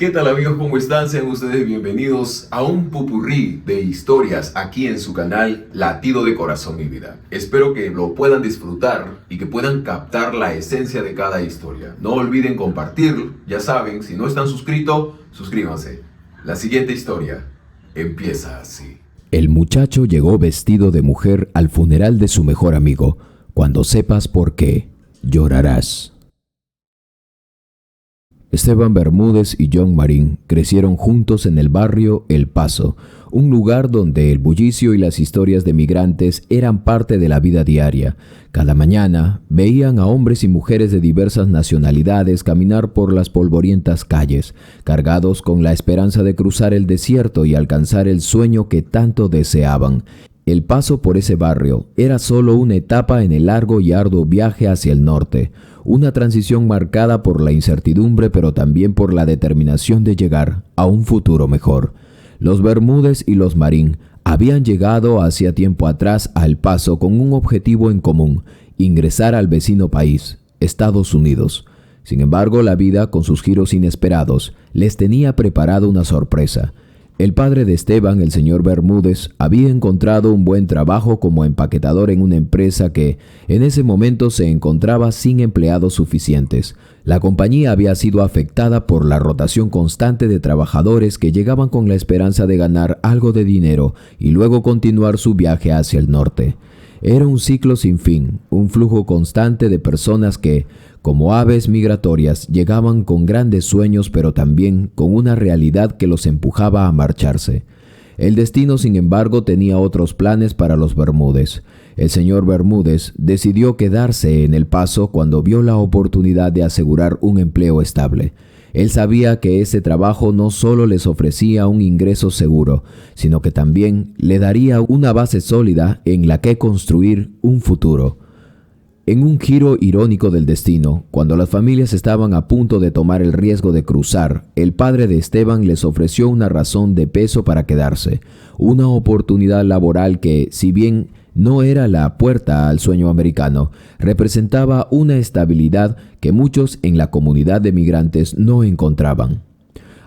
¿Qué tal amigos? ¿Cómo están? Sean ustedes bienvenidos a un popurrí de historias aquí en su canal Latido de Corazón y Vida. Espero que lo puedan disfrutar y que puedan captar la esencia de cada historia. No olviden compartir, ya saben, si no están suscritos, suscríbanse. La siguiente historia empieza así. El muchacho llegó vestido de mujer al funeral de su mejor amigo. Cuando sepas por qué, llorarás. Esteban Bermúdez y John Marín crecieron juntos en el barrio El Paso, un lugar donde el bullicio y las historias de migrantes eran parte de la vida diaria. Cada mañana veían a hombres y mujeres de diversas nacionalidades caminar por las polvorientas calles, cargados con la esperanza de cruzar el desierto y alcanzar el sueño que tanto deseaban. El paso por ese barrio era solo una etapa en el largo y arduo viaje hacia el norte, una transición marcada por la incertidumbre pero también por la determinación de llegar a un futuro mejor. Los Bermúdez y los Marín habían llegado hacía tiempo atrás a El Paso con un objetivo en común: ingresar al vecino país, Estados Unidos. Sin embargo, la vida, con sus giros inesperados, les tenía preparado una sorpresa. El padre de Esteban, el señor Bermúdez, había encontrado un buen trabajo como empaquetador en una empresa que en ese momento se encontraba sin empleados suficientes. La compañía había sido afectada por la rotación constante de trabajadores que llegaban con la esperanza de ganar algo de dinero y luego continuar su viaje hacia el norte. Era un ciclo sin fin, un flujo constante de personas que, como aves migratorias, llegaban con grandes sueños pero también con una realidad que los empujaba a marcharse. El destino, sin embargo, tenía otros planes para los Bermúdez. El señor Bermúdez decidió quedarse en El Paso cuando vio la oportunidad de asegurar un empleo estable. Él sabía que ese trabajo no solo les ofrecía un ingreso seguro, sino que también le daría una base sólida en la que construir un futuro. En un giro irónico del destino, cuando las familias estaban a punto de tomar el riesgo de cruzar, el padre de Esteban les ofreció una razón de peso para quedarse, una oportunidad laboral que, si bien no era la puerta al sueño americano, representaba una estabilidad que muchos en la comunidad de migrantes no encontraban.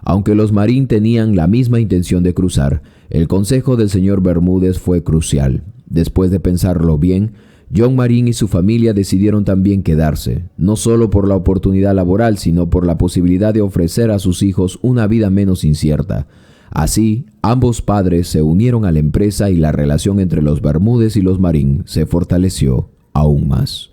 Aunque los Marín tenían la misma intención de cruzar, el consejo del señor Bermúdez fue crucial. Después de pensarlo bien, John Marín y su familia decidieron también quedarse, no solo por la oportunidad laboral, sino por la posibilidad de ofrecer a sus hijos una vida menos incierta. Así, ambos padres se unieron a la empresa y la relación entre los Bermúdez y los Marín se fortaleció aún más.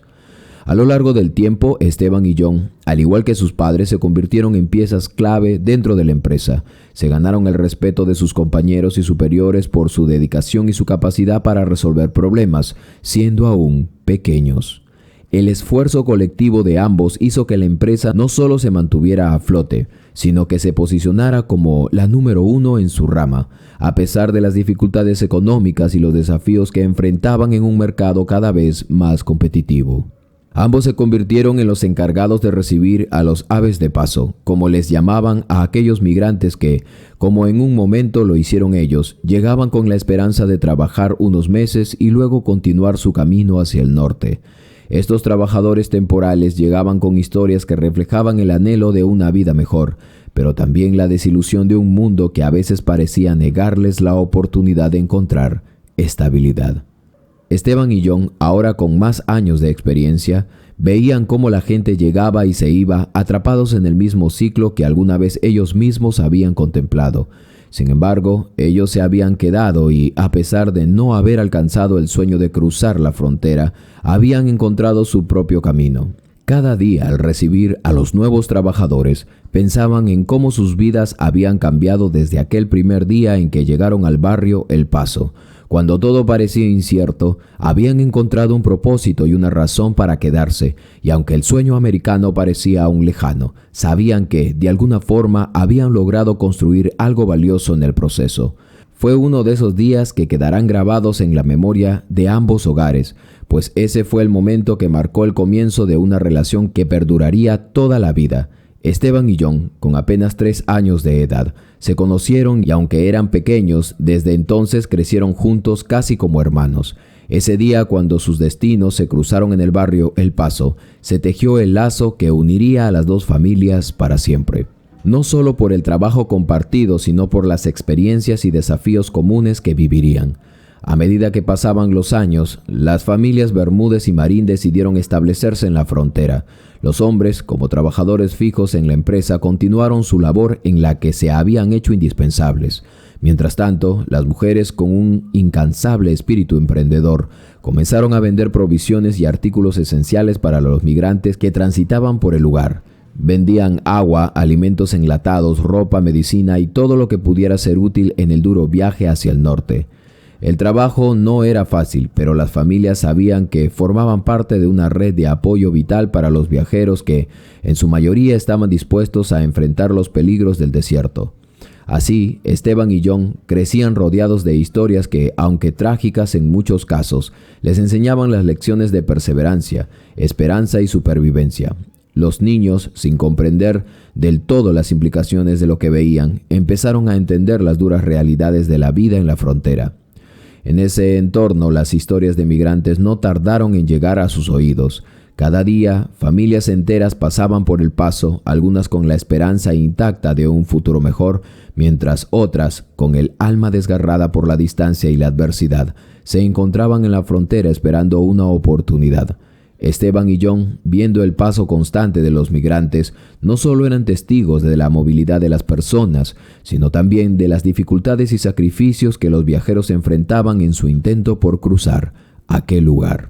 A lo largo del tiempo, Esteban y John, al igual que sus padres, se convirtieron en piezas clave dentro de la empresa. Se ganaron el respeto de sus compañeros y superiores por su dedicación y su capacidad para resolver problemas, siendo aún pequeños. El esfuerzo colectivo de ambos hizo que la empresa no solo se mantuviera a flote, sino que se posicionara como la número uno en su rama, a pesar de las dificultades económicas y los desafíos que enfrentaban en un mercado cada vez más competitivo. Ambos se convirtieron en los encargados de recibir a los aves de paso, como les llamaban a aquellos migrantes que, como en un momento lo hicieron ellos, llegaban con la esperanza de trabajar unos meses y luego continuar su camino hacia el norte. Estos trabajadores temporales llegaban con historias que reflejaban el anhelo de una vida mejor, pero también la desilusión de un mundo que a veces parecía negarles la oportunidad de encontrar estabilidad. Esteban y John, ahora con más años de experiencia, veían cómo la gente llegaba y se iba, atrapados en el mismo ciclo que alguna vez ellos mismos habían contemplado. Sin embargo, ellos se habían quedado y, a pesar de no haber alcanzado el sueño de cruzar la frontera, habían encontrado su propio camino. Cada día, al recibir a los nuevos trabajadores, pensaban en cómo sus vidas habían cambiado desde aquel primer día en que llegaron al barrio El Paso. Cuando todo parecía incierto, habían encontrado un propósito y una razón para quedarse, y aunque el sueño americano parecía aún lejano, sabían que, de alguna forma, habían logrado construir algo valioso en el proceso. Fue uno de esos días que quedarán grabados en la memoria de ambos hogares, pues ese fue el momento que marcó el comienzo de una relación que perduraría toda la vida. Esteban y John, con apenas 3 años de edad, se conocieron y aunque eran pequeños, desde entonces crecieron juntos casi como hermanos. Ese día, cuando sus destinos se cruzaron en el barrio El Paso, se tejió el lazo que uniría a las dos familias para siempre. no solo por el trabajo compartido, sino por las experiencias y desafíos comunes que vivirían. A medida que pasaban los años, las familias Bermúdez y Marín decidieron establecerse en la frontera. Los hombres, como trabajadores fijos en la empresa, continuaron su labor en la que se habían hecho indispensables. Mientras tanto, las mujeres, con un incansable espíritu emprendedor, comenzaron a vender provisiones y artículos esenciales para los migrantes que transitaban por el lugar. Vendían agua, alimentos enlatados, ropa, medicina y todo lo que pudiera ser útil en el duro viaje hacia el norte. El trabajo no era fácil, pero las familias sabían que formaban parte de una red de apoyo vital para los viajeros que, en su mayoría, estaban dispuestos a enfrentar los peligros del desierto. Así, Esteban y John crecían rodeados de historias que, aunque trágicas en muchos casos, les enseñaban las lecciones de perseverancia, esperanza y supervivencia. Los niños, sin comprender del todo las implicaciones de lo que veían, empezaron a entender las duras realidades de la vida en la frontera. En ese entorno, las historias de migrantes no tardaron en llegar a sus oídos. Cada día, familias enteras pasaban por el paso, algunas con la esperanza intacta de un futuro mejor, mientras otras, con el alma desgarrada por la distancia y la adversidad, se encontraban en la frontera esperando una oportunidad. Esteban y John, viendo el paso constante de los migrantes, no solo eran testigos de la movilidad de las personas, sino también de las dificultades y sacrificios que los viajeros enfrentaban en su intento por cruzar aquel lugar.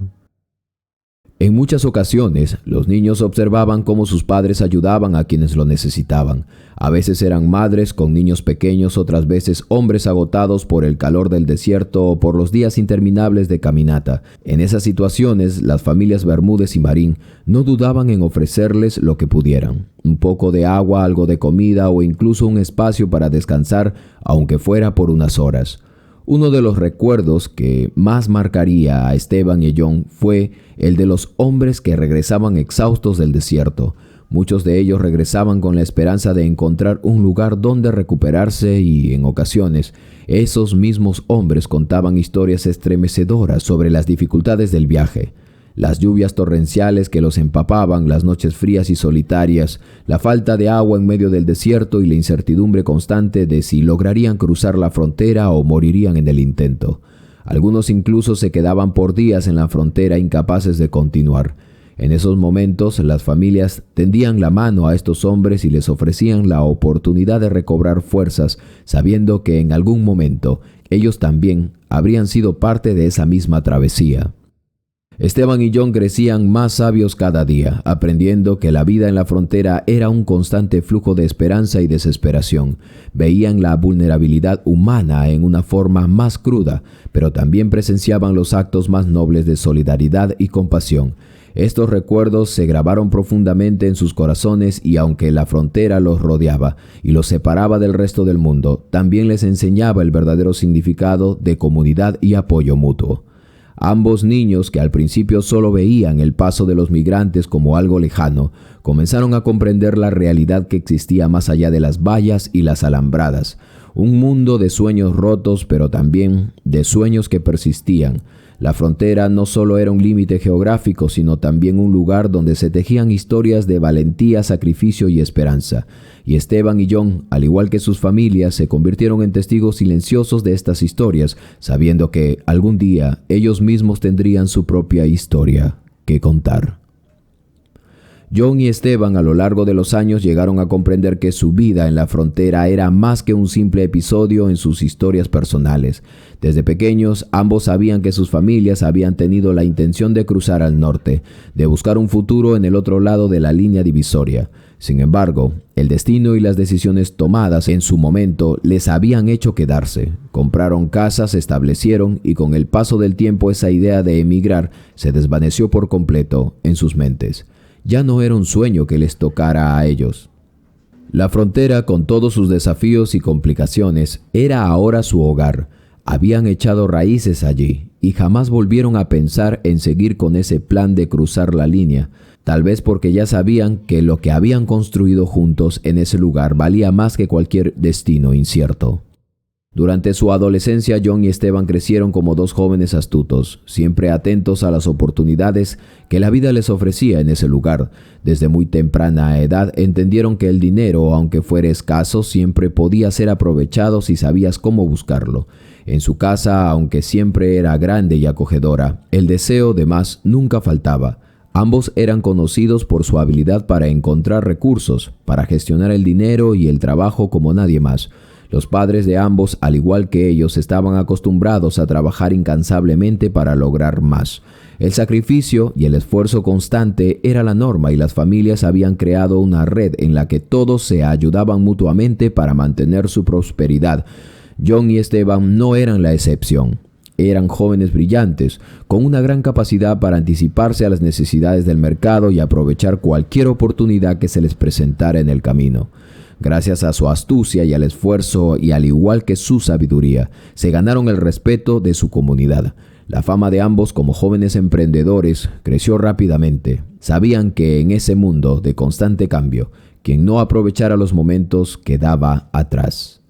En muchas ocasiones, los niños observaban cómo sus padres ayudaban a quienes lo necesitaban. A veces eran madres con niños pequeños, otras veces hombres agotados por el calor del desierto o por los días interminables de caminata. En esas situaciones, las familias Bermúdez y Marín no dudaban en ofrecerles lo que pudieran. Un poco de agua, algo de comida o incluso un espacio para descansar, aunque fuera por unas horas. Uno de los recuerdos que más marcaría a Esteban y John fue el de los hombres que regresaban exhaustos del desierto. Muchos de ellos regresaban con la esperanza de encontrar un lugar donde recuperarse y, en ocasiones, esos mismos hombres contaban historias estremecedoras sobre las dificultades del viaje. Las lluvias torrenciales que los empapaban, las noches frías y solitarias, la falta de agua en medio del desierto y la incertidumbre constante de si lograrían cruzar la frontera o morirían en el intento. Algunos incluso se quedaban por días en la frontera incapaces de continuar. En esos momentos, las familias tendían la mano a estos hombres y les ofrecían la oportunidad de recobrar fuerzas, sabiendo que en algún momento ellos también habrían sido parte de esa misma travesía. Esteban y John crecían más sabios cada día, aprendiendo que la vida en la frontera era un constante flujo de esperanza y desesperación. Veían la vulnerabilidad humana en una forma más cruda, pero también presenciaban los actos más nobles de solidaridad y compasión. Estos recuerdos se grabaron profundamente en sus corazones y aunque la frontera los rodeaba y los separaba del resto del mundo, también les enseñaba el verdadero significado de comunidad y apoyo mutuo. Ambos niños, que al principio solo veían el paso de los migrantes como algo lejano, comenzaron a comprender la realidad que existía más allá de las vallas y las alambradas. Un mundo de sueños rotos, pero también de sueños que persistían. La frontera no solo era un límite geográfico, sino también un lugar donde se tejían historias de valentía, sacrificio y esperanza. Y Esteban y John, al igual que sus familias, se convirtieron en testigos silenciosos de estas historias, sabiendo que algún día ellos mismos tendrían su propia historia que contar. John y Esteban a lo largo de los años llegaron a comprender que su vida en la frontera era más que un simple episodio en sus historias personales. Desde pequeños, ambos sabían que sus familias habían tenido la intención de cruzar al norte, de buscar un futuro en el otro lado de la línea divisoria. Sin embargo, el destino y las decisiones tomadas en su momento les habían hecho quedarse. Compraron casas, se establecieron y con el paso del tiempo esa idea de emigrar se desvaneció por completo en sus mentes. Ya no era un sueño que les tocara a ellos. La frontera, con todos sus desafíos y complicaciones, era ahora su hogar. Habían echado raíces allí y jamás volvieron a pensar en seguir con ese plan de cruzar la línea, tal vez porque ya sabían que lo que habían construido juntos en ese lugar valía más que cualquier destino incierto. Durante su adolescencia, John y Esteban crecieron como dos jóvenes astutos, siempre atentos a las oportunidades que la vida les ofrecía en ese lugar. Desde muy temprana edad entendieron que el dinero, aunque fuera escaso, siempre podía ser aprovechado si sabías cómo buscarlo. En su casa, aunque siempre era grande y acogedora, el deseo de más nunca faltaba. Ambos eran conocidos por su habilidad para encontrar recursos, para gestionar el dinero y el trabajo como nadie más. Los padres de ambos, al igual que ellos, estaban acostumbrados a trabajar incansablemente para lograr más. El sacrificio y el esfuerzo constante era la norma y las familias habían creado una red en la que todos se ayudaban mutuamente para mantener su prosperidad. John y Esteban no eran la excepción. Eran jóvenes brillantes, con una gran capacidad para anticiparse a las necesidades del mercado y aprovechar cualquier oportunidad que se les presentara en el camino. Gracias a su astucia y al esfuerzo, y al igual que su sabiduría, se ganaron el respeto de su comunidad. La fama de ambos como jóvenes emprendedores creció rápidamente. Sabían que en ese mundo de constante cambio, quien no aprovechara los momentos quedaba atrás.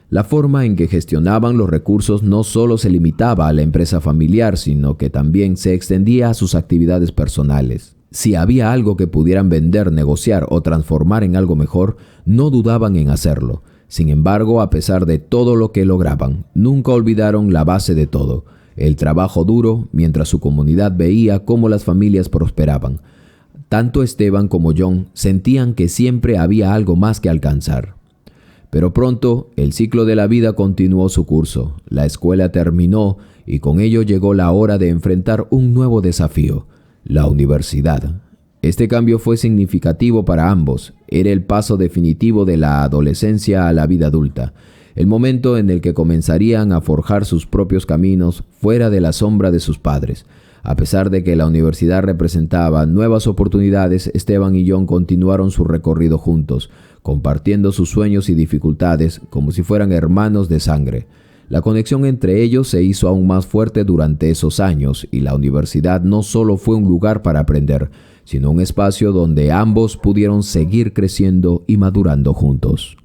La forma en que gestionaban los recursos no solo se limitaba a la empresa familiar, sino que también se extendía a sus actividades personales. Si había algo que pudieran vender, negociar o transformar en algo mejor, no dudaban en hacerlo. Sin embargo, a pesar de todo lo que lograban, nunca olvidaron la base de todo, el trabajo duro, mientras su comunidad veía cómo las familias prosperaban. Tanto Esteban como John sentían que siempre había algo más que alcanzar. Pero pronto, el ciclo de la vida continuó su curso. La escuela terminó y con ello llegó la hora de enfrentar un nuevo desafío: la universidad. Este cambio fue significativo para ambos. Era el paso definitivo de la adolescencia a la vida adulta, el momento en el que comenzarían a forjar sus propios caminos fuera de la sombra de sus padres. A pesar de que la universidad representaba nuevas oportunidades, Esteban y John continuaron su recorrido juntos, compartiendo sus sueños y dificultades como si fueran hermanos de sangre. La conexión entre ellos se hizo aún más fuerte durante esos años, y la universidad no solo fue un lugar para aprender, sino un espacio donde ambos pudieron seguir creciendo y madurando juntos.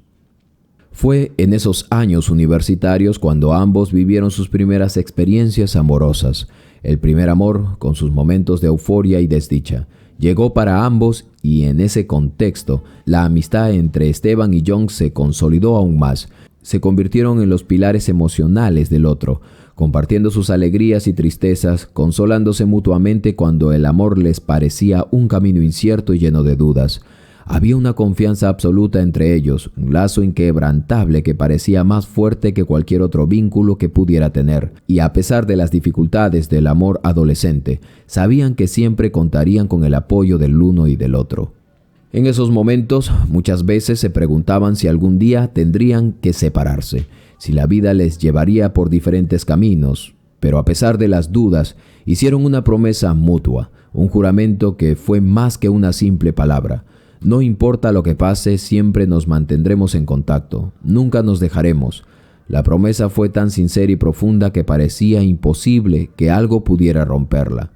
Fue en esos años universitarios cuando ambos vivieron sus primeras experiencias amorosas. El primer amor, con sus momentos de euforia y desdicha, llegó para ambos, y en ese contexto, la amistad entre Esteban y John se consolidó aún más. Se convirtieron en los pilares emocionales del otro, compartiendo sus alegrías y tristezas, consolándose mutuamente cuando el amor les parecía un camino incierto y lleno de dudas. Había una confianza absoluta entre ellos, un lazo inquebrantable que parecía más fuerte que cualquier otro vínculo que pudiera tener. Y a pesar de las dificultades del amor adolescente, sabían que siempre contarían con el apoyo del uno y del otro. En esos momentos, muchas veces se preguntaban si algún día tendrían que separarse, si la vida les llevaría por diferentes caminos. Pero a pesar de las dudas, hicieron una promesa mutua, un juramento que fue más que una simple palabra. No importa lo que pase, siempre nos mantendremos en contacto, nunca nos dejaremos. La promesa fue tan sincera y profunda que parecía imposible que algo pudiera romperla.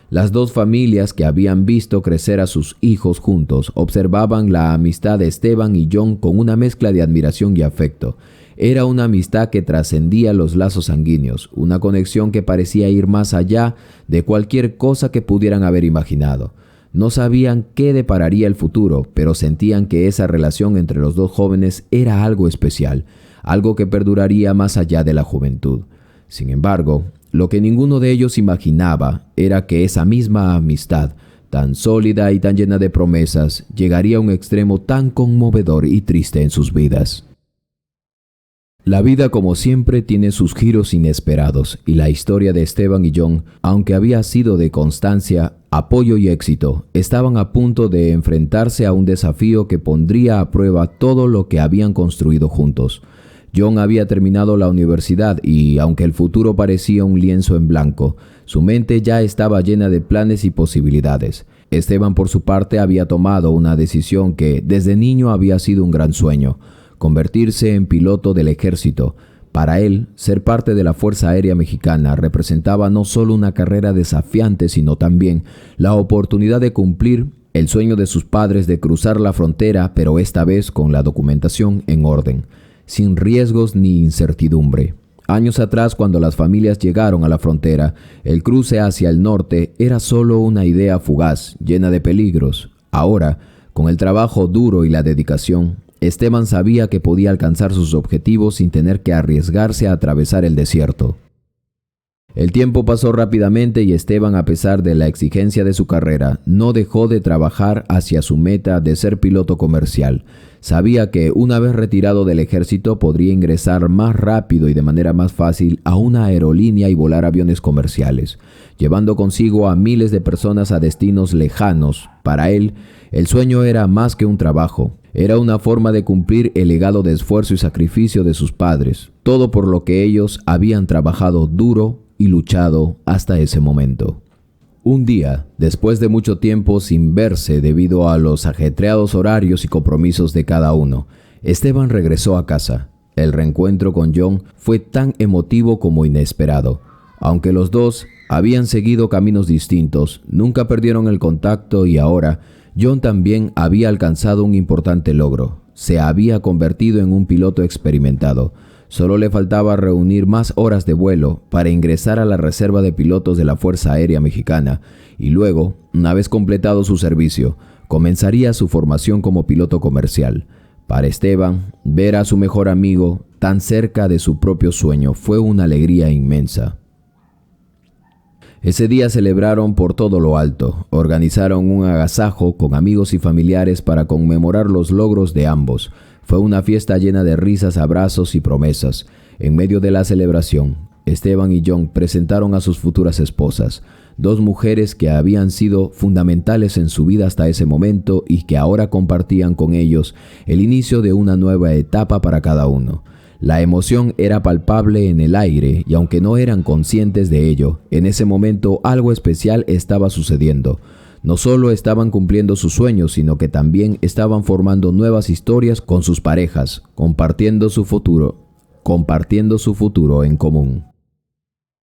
Las dos familias que habían visto crecer a sus hijos juntos observaban la amistad de Esteban y John con una mezcla de admiración y afecto. Era una amistad que trascendía los lazos sanguíneos, una conexión que parecía ir más allá de cualquier cosa que pudieran haber imaginado. No sabían qué depararía el futuro, pero sentían que esa relación entre los dos jóvenes era algo especial, algo que perduraría más allá de la juventud. Sin embargo, lo que ninguno de ellos imaginaba era que esa misma amistad, tan sólida y tan llena de promesas, llegaría a un extremo tan conmovedor y triste en sus vidas. La vida, como siempre, tiene sus giros inesperados, y la historia de Esteban y John, aunque había sido de constancia, apoyo y éxito, estaban a punto de enfrentarse a un desafío que pondría a prueba todo lo que habían construido juntos. John había terminado la universidad y, aunque el futuro parecía un lienzo en blanco, su mente ya estaba llena de planes y posibilidades. Esteban, por su parte, había tomado una decisión que desde niño había sido un gran sueño: convertirse en piloto del ejército. Para él, ser parte de la Fuerza Aérea Mexicana representaba no solo una carrera desafiante, sino también la oportunidad de cumplir el sueño de sus padres de cruzar la frontera, pero esta vez con la documentación en orden. sin riesgos ni incertidumbre. Años atrás, cuando las familias llegaron a la frontera, el cruce hacia el norte era solo una idea fugaz, llena de peligros. Ahora, con el trabajo duro y la dedicación, Esteban sabía que podía alcanzar sus objetivos sin tener que arriesgarse a atravesar el desierto. El tiempo pasó rápidamente y Esteban, a pesar de la exigencia de su carrera, no dejó de trabajar hacia su meta de ser piloto comercial. Sabía que una vez retirado del ejército podría ingresar más rápido y de manera más fácil a una aerolínea y volar aviones comerciales, llevando consigo a miles de personas a destinos lejanos. Para él, el sueño era más que un trabajo. Era una forma de cumplir el legado de esfuerzo y sacrificio de sus padres, todo por lo que ellos habían trabajado duro y luchado hasta ese momento. Un día, después de mucho tiempo sin verse debido a los ajetreados horarios y compromisos de cada uno, Esteban regresó a casa. El reencuentro con John fue tan emotivo como inesperado. Aunque los dos habían seguido caminos distintos, nunca perdieron el contacto y ahora John también había alcanzado un importante logro. Se había convertido en un piloto experimentado. Solo le faltaba reunir más horas de vuelo para ingresar a la reserva de pilotos de la Fuerza Aérea Mexicana y luego, una vez completado su servicio, comenzaría su formación como piloto comercial. Para Esteban, ver a su mejor amigo tan cerca de su propio sueño fue una alegría inmensa. Ese día celebraron por todo lo alto, organizaron un agasajo con amigos y familiares para conmemorar los logros de ambos. Fue una fiesta llena de risas, abrazos y promesas. En medio de la celebración, Esteban y John presentaron a sus futuras esposas, dos mujeres que habían sido fundamentales en su vida hasta ese momento y que ahora compartían con ellos el inicio de una nueva etapa para cada uno. La emoción era palpable en el aire y aunque no eran conscientes de ello, en ese momento algo especial estaba sucediendo. No solo estaban cumpliendo sus sueños, sino que también estaban formando nuevas historias con sus parejas, compartiendo su futuro en común.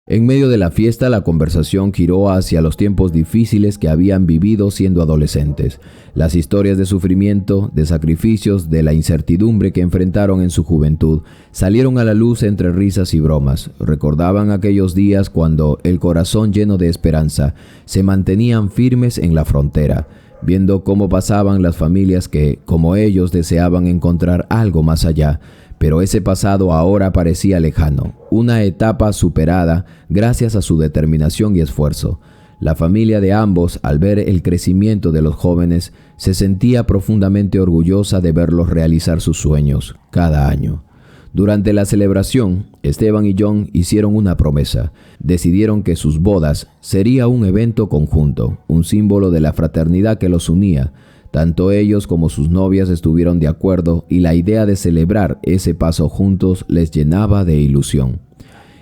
En medio de la fiesta, la conversación giró hacia los tiempos difíciles que habían vivido siendo adolescentes, las historias de sufrimiento, de sacrificios, de la incertidumbre que enfrentaron en su juventud, salieron a la luz entre risas y bromas. Recordaban aquellos días cuando, el corazón lleno de esperanza, se mantenían firmes en la frontera, viendo cómo pasaban las familias que, como ellos, deseaban encontrar algo más allá. Pero ese pasado ahora parecía lejano, una etapa superada gracias a su determinación y esfuerzo. La familia de ambos, al ver el crecimiento de los jóvenes, se sentía profundamente orgullosa de verlos realizar sus sueños cada año. Durante la celebración, Esteban y John hicieron una promesa. Decidieron que sus bodas sería un evento conjunto, un símbolo de la fraternidad que los unía. Tanto ellos como sus novias estuvieron de acuerdo y la idea de celebrar ese paso juntos les llenaba de ilusión.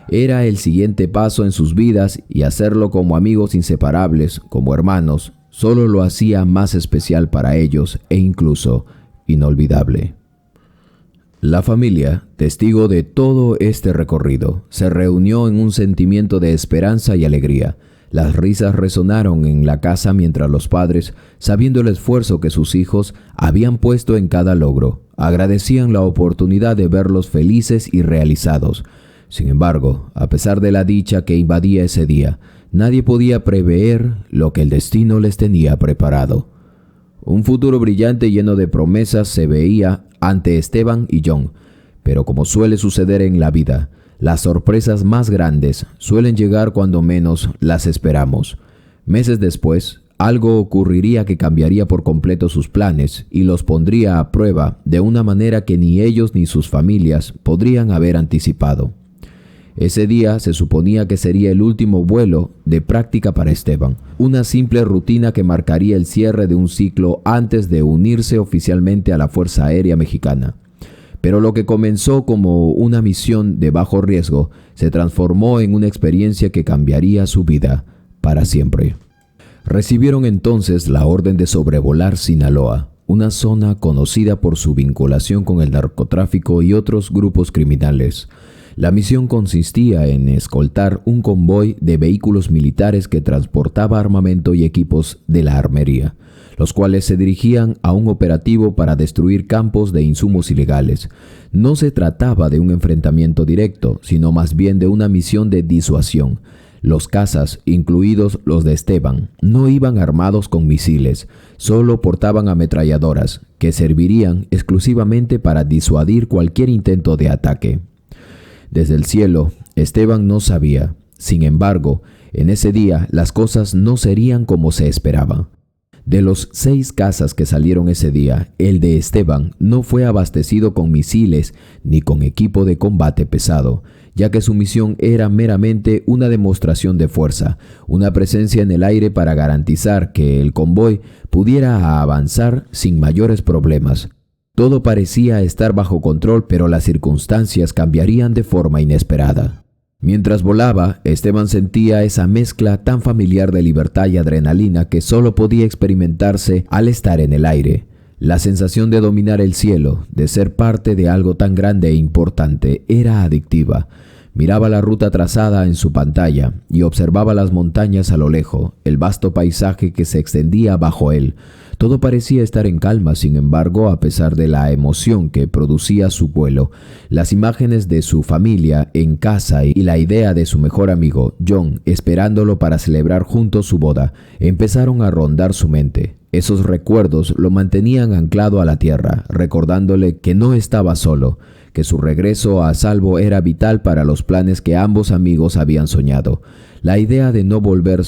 Era el siguiente paso en sus vidas y hacerlo como amigos inseparables, como hermanos, solo lo hacía más especial para ellos e incluso inolvidable. La familia, testigo de todo este recorrido, se reunió en un sentimiento de esperanza y alegría. Las risas resonaron en la casa mientras los padres, sabiendo el esfuerzo que sus hijos habían puesto en cada logro, agradecían la oportunidad de verlos felices y realizados. Sin embargo, a pesar de la dicha que invadía ese día, nadie podía prever lo que el destino les tenía preparado. Un futuro brillante y lleno de promesas se veía ante Esteban y John, pero como suele suceder en la vida, las sorpresas más grandes suelen llegar cuando menos las esperamos. Meses después, algo ocurriría que cambiaría por completo sus planes y los pondría a prueba de una manera que ni ellos ni sus familias podrían haber anticipado. Ese día se suponía que sería el último vuelo de práctica para Esteban, una simple rutina que marcaría el cierre de un ciclo antes de unirse oficialmente a la Fuerza Aérea Mexicana. Pero lo que comenzó como una misión de bajo riesgo se transformó en una experiencia que cambiaría su vida para siempre. Recibieron entonces la orden de sobrevolar Sinaloa, una zona conocida por su vinculación con el narcotráfico y otros grupos criminales. La misión consistía en escoltar un convoy de vehículos militares que transportaba armamento y equipos de la armería. los cuales se dirigían a un operativo para destruir campos de insumos ilegales. No se trataba de un enfrentamiento directo, sino más bien de una misión de disuasión. Los cazas, incluidos los de Esteban, no iban armados con misiles, solo portaban ametralladoras, que servirían exclusivamente para disuadir cualquier intento de ataque. Desde el cielo, Esteban no sabía. Sin embargo, en ese día las cosas no serían como se esperaba. De los 6 cazas que salieron ese día, el de Esteban no fue abastecido con misiles ni con equipo de combate pesado, ya que su misión era meramente una demostración de fuerza, una presencia en el aire para garantizar que el convoy pudiera avanzar sin mayores problemas. Todo parecía estar bajo control, pero las circunstancias cambiarían de forma inesperada. Mientras volaba, Esteban sentía esa mezcla tan familiar de libertad y adrenalina que solo podía experimentarse al estar en el aire. La sensación de dominar el cielo, de ser parte de algo tan grande e importante, era adictiva. Miraba la ruta trazada en su pantalla y observaba las montañas a lo lejos, el vasto paisaje que se extendía bajo él. Todo parecía estar en calma, sin embargo, a pesar de la emoción que producía su vuelo, las imágenes de su familia en casa y la idea de su mejor amigo, John, esperándolo para celebrar juntos su boda, empezaron a rondar su mente. Esos recuerdos lo mantenían anclado a la tierra, recordándole que no estaba solo, que su regreso a salvo era vital para los planes que ambos amigos habían soñado. La idea de no volver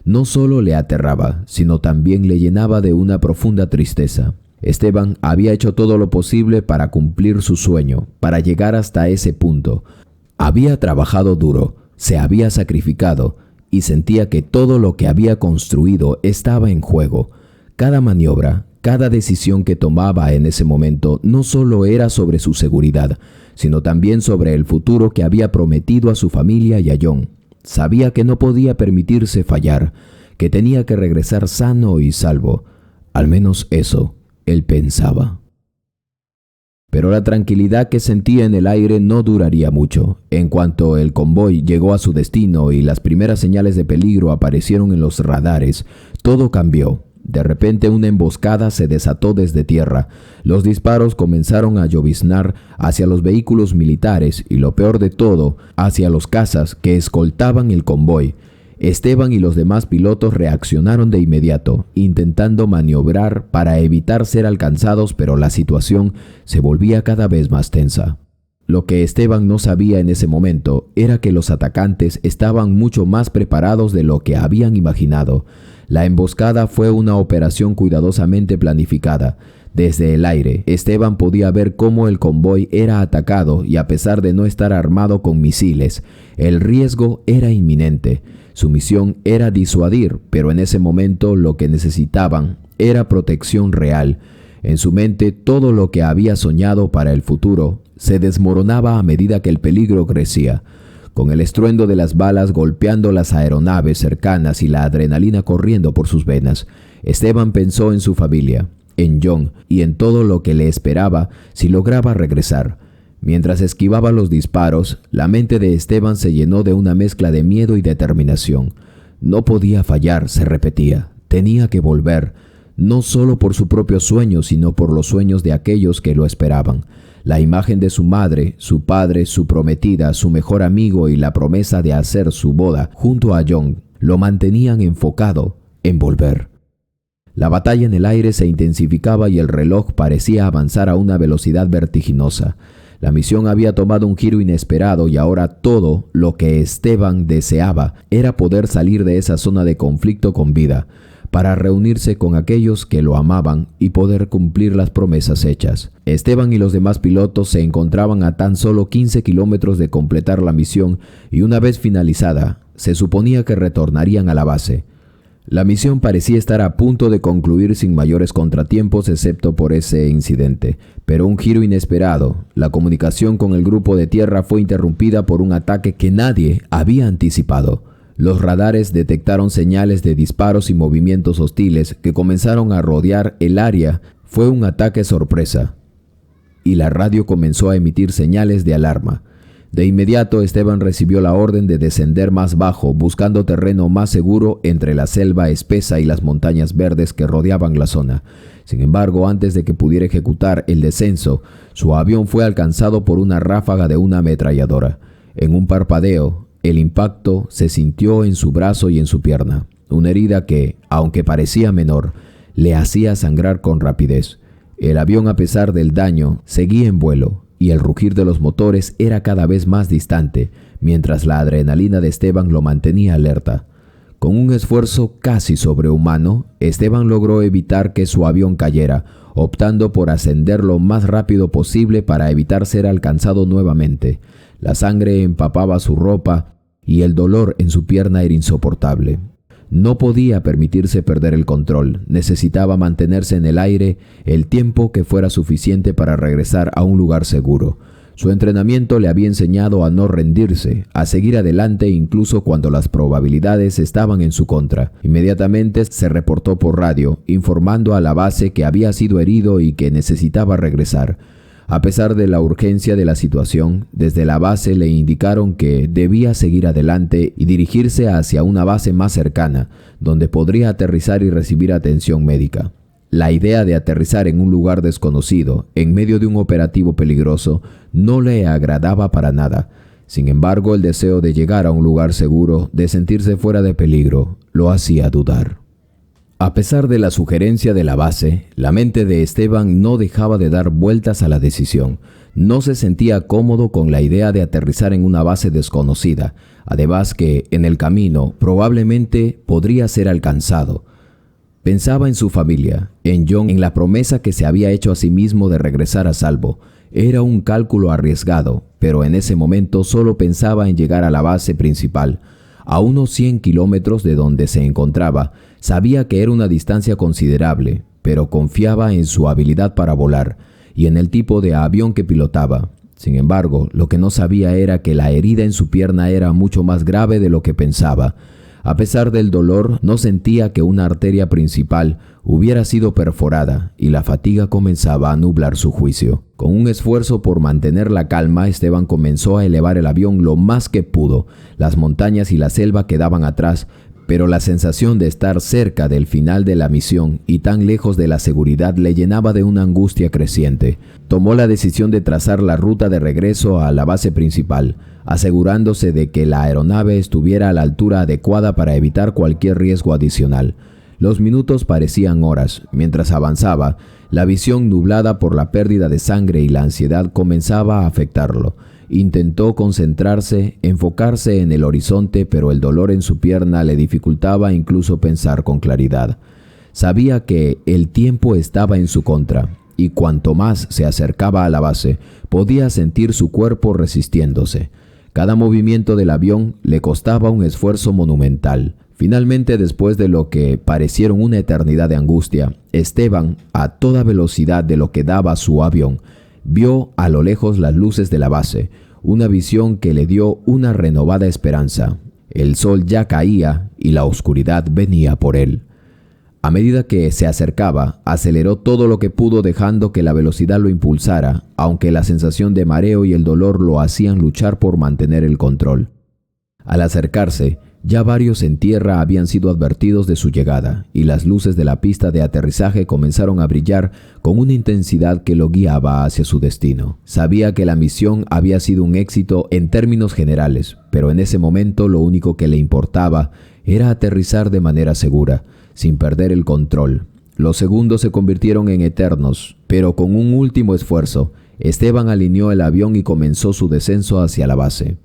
no solo le aterraba, sino también le llenaba de una profunda tristeza. Esteban había hecho todo lo posible para cumplir su sueño, para llegar hasta ese punto. Había trabajado duro, se había sacrificado y sentía que todo lo que había construido estaba en juego. Cada maniobra, cada decisión que tomaba en ese momento no solo era sobre su seguridad, sino también sobre el futuro que había prometido a su familia y a John. Sabía que no podía permitirse fallar, que tenía que regresar sano y salvo. Al menos eso, él pensaba. Pero la tranquilidad que sentía en el aire no duraría mucho. En cuanto el convoy llegó a su destino y las primeras señales de peligro aparecieron en los radares, todo cambió. De repente una emboscada se desató desde tierra. Los disparos comenzaron a lloviznar hacia los vehículos militares y, lo peor de todo, hacia los cazas que escoltaban el convoy. Esteban y los demás pilotos reaccionaron de inmediato, intentando maniobrar para evitar ser alcanzados, pero la situación se volvía cada vez más tensa. Lo que Esteban no sabía en ese momento era que los atacantes estaban mucho más preparados de lo que habían imaginado. La emboscada fue una operación cuidadosamente planificada. Desde el aire, Esteban podía ver cómo el convoy era atacado y, a pesar de no estar armado con misiles, el riesgo era inminente. Su misión era disuadir, pero en ese momento lo que necesitaban era protección real. En su mente, todo lo que había soñado para el futuro se desmoronaba a medida que el peligro crecía. Con el estruendo de las balas golpeando las aeronaves cercanas y la adrenalina corriendo por sus venas, Esteban pensó en su familia, en John y en todo lo que le esperaba si lograba regresar. Mientras esquivaba los disparos, la mente de Esteban se llenó de una mezcla de miedo y determinación. No podía fallar, se repetía. Tenía que volver, no solo por su propio sueño, sino por los sueños de aquellos que lo esperaban. La imagen de su madre, su padre, su prometida, su mejor amigo y la promesa de hacer su boda junto a John lo mantenían enfocado en volver. La batalla en el aire se intensificaba y el reloj parecía avanzar a una velocidad vertiginosa. La misión había tomado un giro inesperado y ahora todo lo que Esteban deseaba era poder salir de esa zona de conflicto con vida, para reunirse con aquellos que lo amaban y poder cumplir las promesas hechas. Esteban y los demás pilotos se encontraban a tan solo 15 kilómetros de completar la misión y, una vez finalizada, se suponía que retornarían a la base. La misión parecía estar a punto de concluir sin mayores contratiempos excepto por ese incidente, pero un giro inesperado. La comunicación con el grupo de tierra fue interrumpida por un ataque que nadie había anticipado. Los radares detectaron señales de disparos y movimientos hostiles que comenzaron a rodear el área. Fue un ataque sorpresa, y la radio comenzó a emitir señales de alarma. De inmediato Esteban recibió la orden de descender más bajo, buscando terreno más seguro entre la selva espesa y las montañas verdes que rodeaban la zona. Sin embargo, antes de que pudiera ejecutar el descenso, su avión fue alcanzado por una ráfaga de una ametralladora. En un parpadeo, el impacto se sintió en su brazo y en su pierna, una herida que, aunque parecía menor, le hacía sangrar con rapidez. El avión, a pesar del daño, seguía en vuelo, y el rugir de los motores era cada vez más distante, mientras la adrenalina de Esteban lo mantenía alerta. Con un esfuerzo casi sobrehumano, Esteban logró evitar que su avión cayera, optando por ascender lo más rápido posible para evitar ser alcanzado nuevamente. La sangre empapaba su ropa y el dolor en su pierna era insoportable. No podía permitirse perder el control, necesitaba mantenerse en el aire el tiempo que fuera suficiente para regresar a un lugar seguro. Su entrenamiento le había enseñado a no rendirse, a seguir adelante incluso cuando las probabilidades estaban en su contra. Inmediatamente se reportó por radio, informando a la base que había sido herido y que necesitaba regresar. A pesar de la urgencia de la situación, desde la base le indicaron que debía seguir adelante y dirigirse hacia una base más cercana, donde podría aterrizar y recibir atención médica. La idea de aterrizar en un lugar desconocido, en medio de un operativo peligroso, no le agradaba para nada. Sin embargo, el deseo de llegar a un lugar seguro, de sentirse fuera de peligro, lo hacía dudar. A pesar de la sugerencia de la base, la mente de Esteban no dejaba de dar vueltas a la decisión. No se sentía cómodo con la idea de aterrizar en una base desconocida, además que, en el camino, probablemente podría ser alcanzado. Pensaba en su familia, en John, en la promesa que se había hecho a sí mismo de regresar a salvo. Era un cálculo arriesgado, pero en ese momento solo pensaba en llegar a la base principal. A unos 100 kilómetros de donde se encontraba, sabía que era una distancia considerable, pero confiaba en su habilidad para volar y en el tipo de avión que pilotaba. Sin embargo, lo que no sabía era que la herida en su pierna era mucho más grave de lo que pensaba. A pesar del dolor, no sentía que una arteria principal hubiera sido perforada y la fatiga comenzaba a nublar su juicio. Con un esfuerzo por mantener la calma, Esteban comenzó a elevar el avión lo más que pudo. Las montañas y la selva quedaban atrás, pero la sensación de estar cerca del final de la misión y tan lejos de la seguridad le llenaba de una angustia creciente. Tomó la decisión de trazar la ruta de regreso a la base principal, asegurándose de que la aeronave estuviera a la altura adecuada para evitar cualquier riesgo adicional. Los minutos parecían horas. Mientras avanzaba, la visión nublada por la pérdida de sangre y la ansiedad comenzaba a afectarlo. Intentó concentrarse, enfocarse en el horizonte, pero el dolor en su pierna le dificultaba incluso pensar con claridad. Sabía que el tiempo estaba en su contra, y cuanto más se acercaba a la base, podía sentir su cuerpo resistiéndose. Cada movimiento del avión le costaba un esfuerzo monumental. Finalmente, después de lo que parecieron una eternidad de angustia, Esteban, a toda velocidad de lo que daba su avión, vio a lo lejos las luces de la base, una visión que le dio una renovada esperanza. El sol ya caía y la oscuridad venía por él. A medida que se acercaba, aceleró todo lo que pudo dejando que la velocidad lo impulsara, aunque la sensación de mareo y el dolor lo hacían luchar por mantener el control. Al acercarse, ya varios en tierra habían sido advertidos de su llegada, y las luces de la pista de aterrizaje comenzaron a brillar con una intensidad que lo guiaba hacia su destino. Sabía que la misión había sido un éxito en términos generales, pero en ese momento lo único que le importaba era aterrizar de manera segura, sin perder el control. Los segundos se convirtieron en eternos, pero con un último esfuerzo, Esteban alineó el avión y comenzó su descenso hacia la base.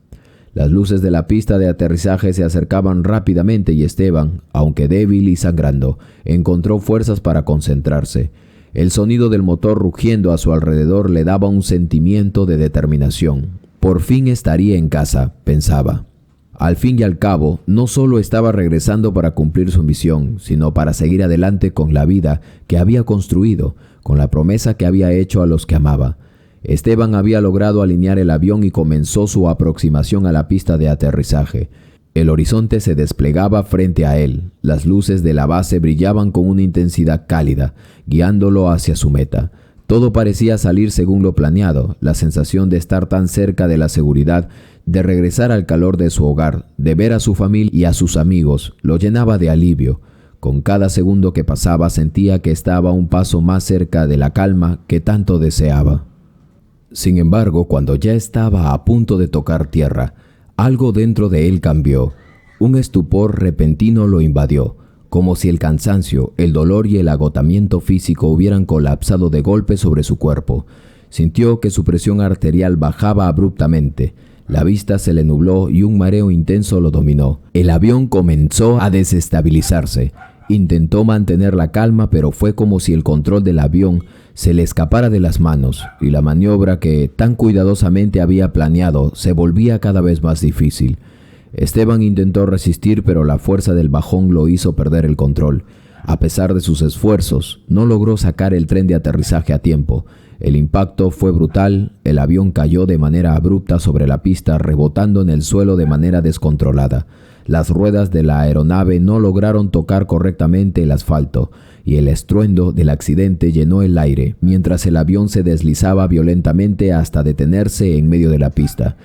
Las luces de la pista de aterrizaje se acercaban rápidamente y Esteban, aunque débil y sangrando, encontró fuerzas para concentrarse. El sonido del motor rugiendo a su alrededor le daba un sentimiento de determinación. Por fin estaría en casa, pensaba. Al fin y al cabo, no solo estaba regresando para cumplir su misión, sino para seguir adelante con la vida que había construido, con la promesa que había hecho a los que amaba. Esteban había logrado alinear el avión y comenzó su aproximación a la pista de aterrizaje. El horizonte se desplegaba frente a él. Las luces de la base brillaban con una intensidad cálida, guiándolo hacia su meta. Todo parecía salir según lo planeado. La sensación de estar tan cerca de la seguridad, de regresar al calor de su hogar, de ver a su familia y a sus amigos, lo llenaba de alivio. Con cada segundo que pasaba sentía que estaba un paso más cerca de la calma que tanto deseaba. Sin embargo, cuando ya estaba a punto de tocar tierra, algo dentro de él cambió. Un estupor repentino lo invadió, como si el cansancio, el dolor y el agotamiento físico hubieran colapsado de golpe sobre su cuerpo. Sintió que su presión arterial bajaba abruptamente. La vista se le nubló y un mareo intenso lo dominó. El avión comenzó a desestabilizarse. Intentó mantener la calma, pero fue como si el control del avión se le escapara de las manos, y la maniobra que tan cuidadosamente había planeado se volvía cada vez más difícil. Esteban intentó resistir, pero la fuerza del bajón lo hizo perder el control. A pesar de sus esfuerzos, no logró sacar el tren de aterrizaje a tiempo. El impacto fue brutal, el avión cayó de manera abrupta sobre la pista, rebotando en el suelo de manera descontrolada. Las ruedas de la aeronave no lograron tocar correctamente el asfalto, y el estruendo del accidente llenó el aire, mientras el avión se deslizaba violentamente hasta detenerse en medio de la pista.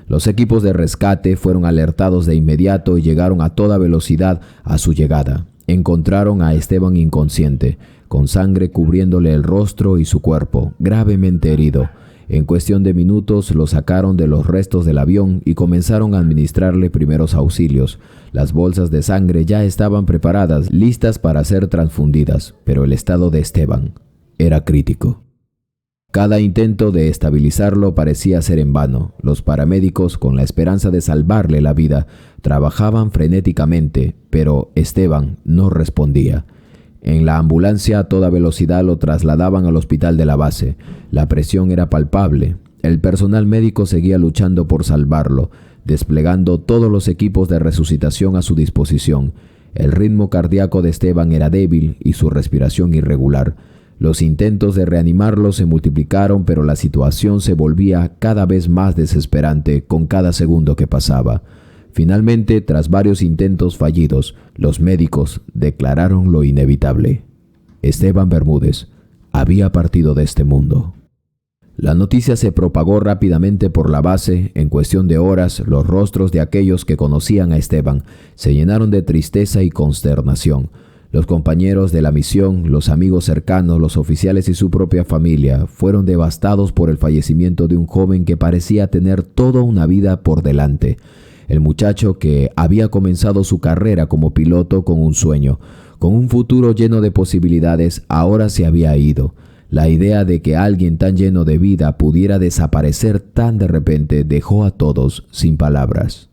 Los equipos de rescate fueron alertados de inmediato y llegaron a toda velocidad a su llegada. Encontraron a Esteban inconsciente, con sangre cubriéndole el rostro y su cuerpo, gravemente herido. En cuestión de minutos lo sacaron de los restos del avión y comenzaron a administrarle primeros auxilios. Las bolsas de sangre ya estaban preparadas, listas para ser transfundidas, pero el estado de Esteban era crítico. Cada intento de estabilizarlo parecía ser en vano. Los paramédicos, con la esperanza de salvarle la vida, trabajaban frenéticamente, pero Esteban no respondía. En la ambulancia a toda velocidad lo trasladaban al hospital de la base. La presión era palpable. El personal médico seguía luchando por salvarlo, desplegando todos los equipos de resucitación a su disposición. El ritmo cardíaco de Esteban era débil y su respiración irregular. Los intentos de reanimarlo se multiplicaron, pero la situación se volvía cada vez más desesperante con cada segundo que pasaba. Finalmente, tras varios intentos fallidos, los médicos declararon lo inevitable. Esteban Bermúdez había partido de este mundo. La noticia se propagó rápidamente por la base. En cuestión de horas, los rostros de aquellos que conocían a Esteban se llenaron de tristeza y consternación. Los compañeros de la misión, los amigos cercanos, los oficiales y su propia familia fueron devastados por el fallecimiento de un joven que parecía tener toda una vida por delante. El muchacho que había comenzado su carrera como piloto con un sueño, con un futuro lleno de posibilidades, ahora se había ido. La idea de que alguien tan lleno de vida pudiera desaparecer tan de repente dejó a todos sin palabras.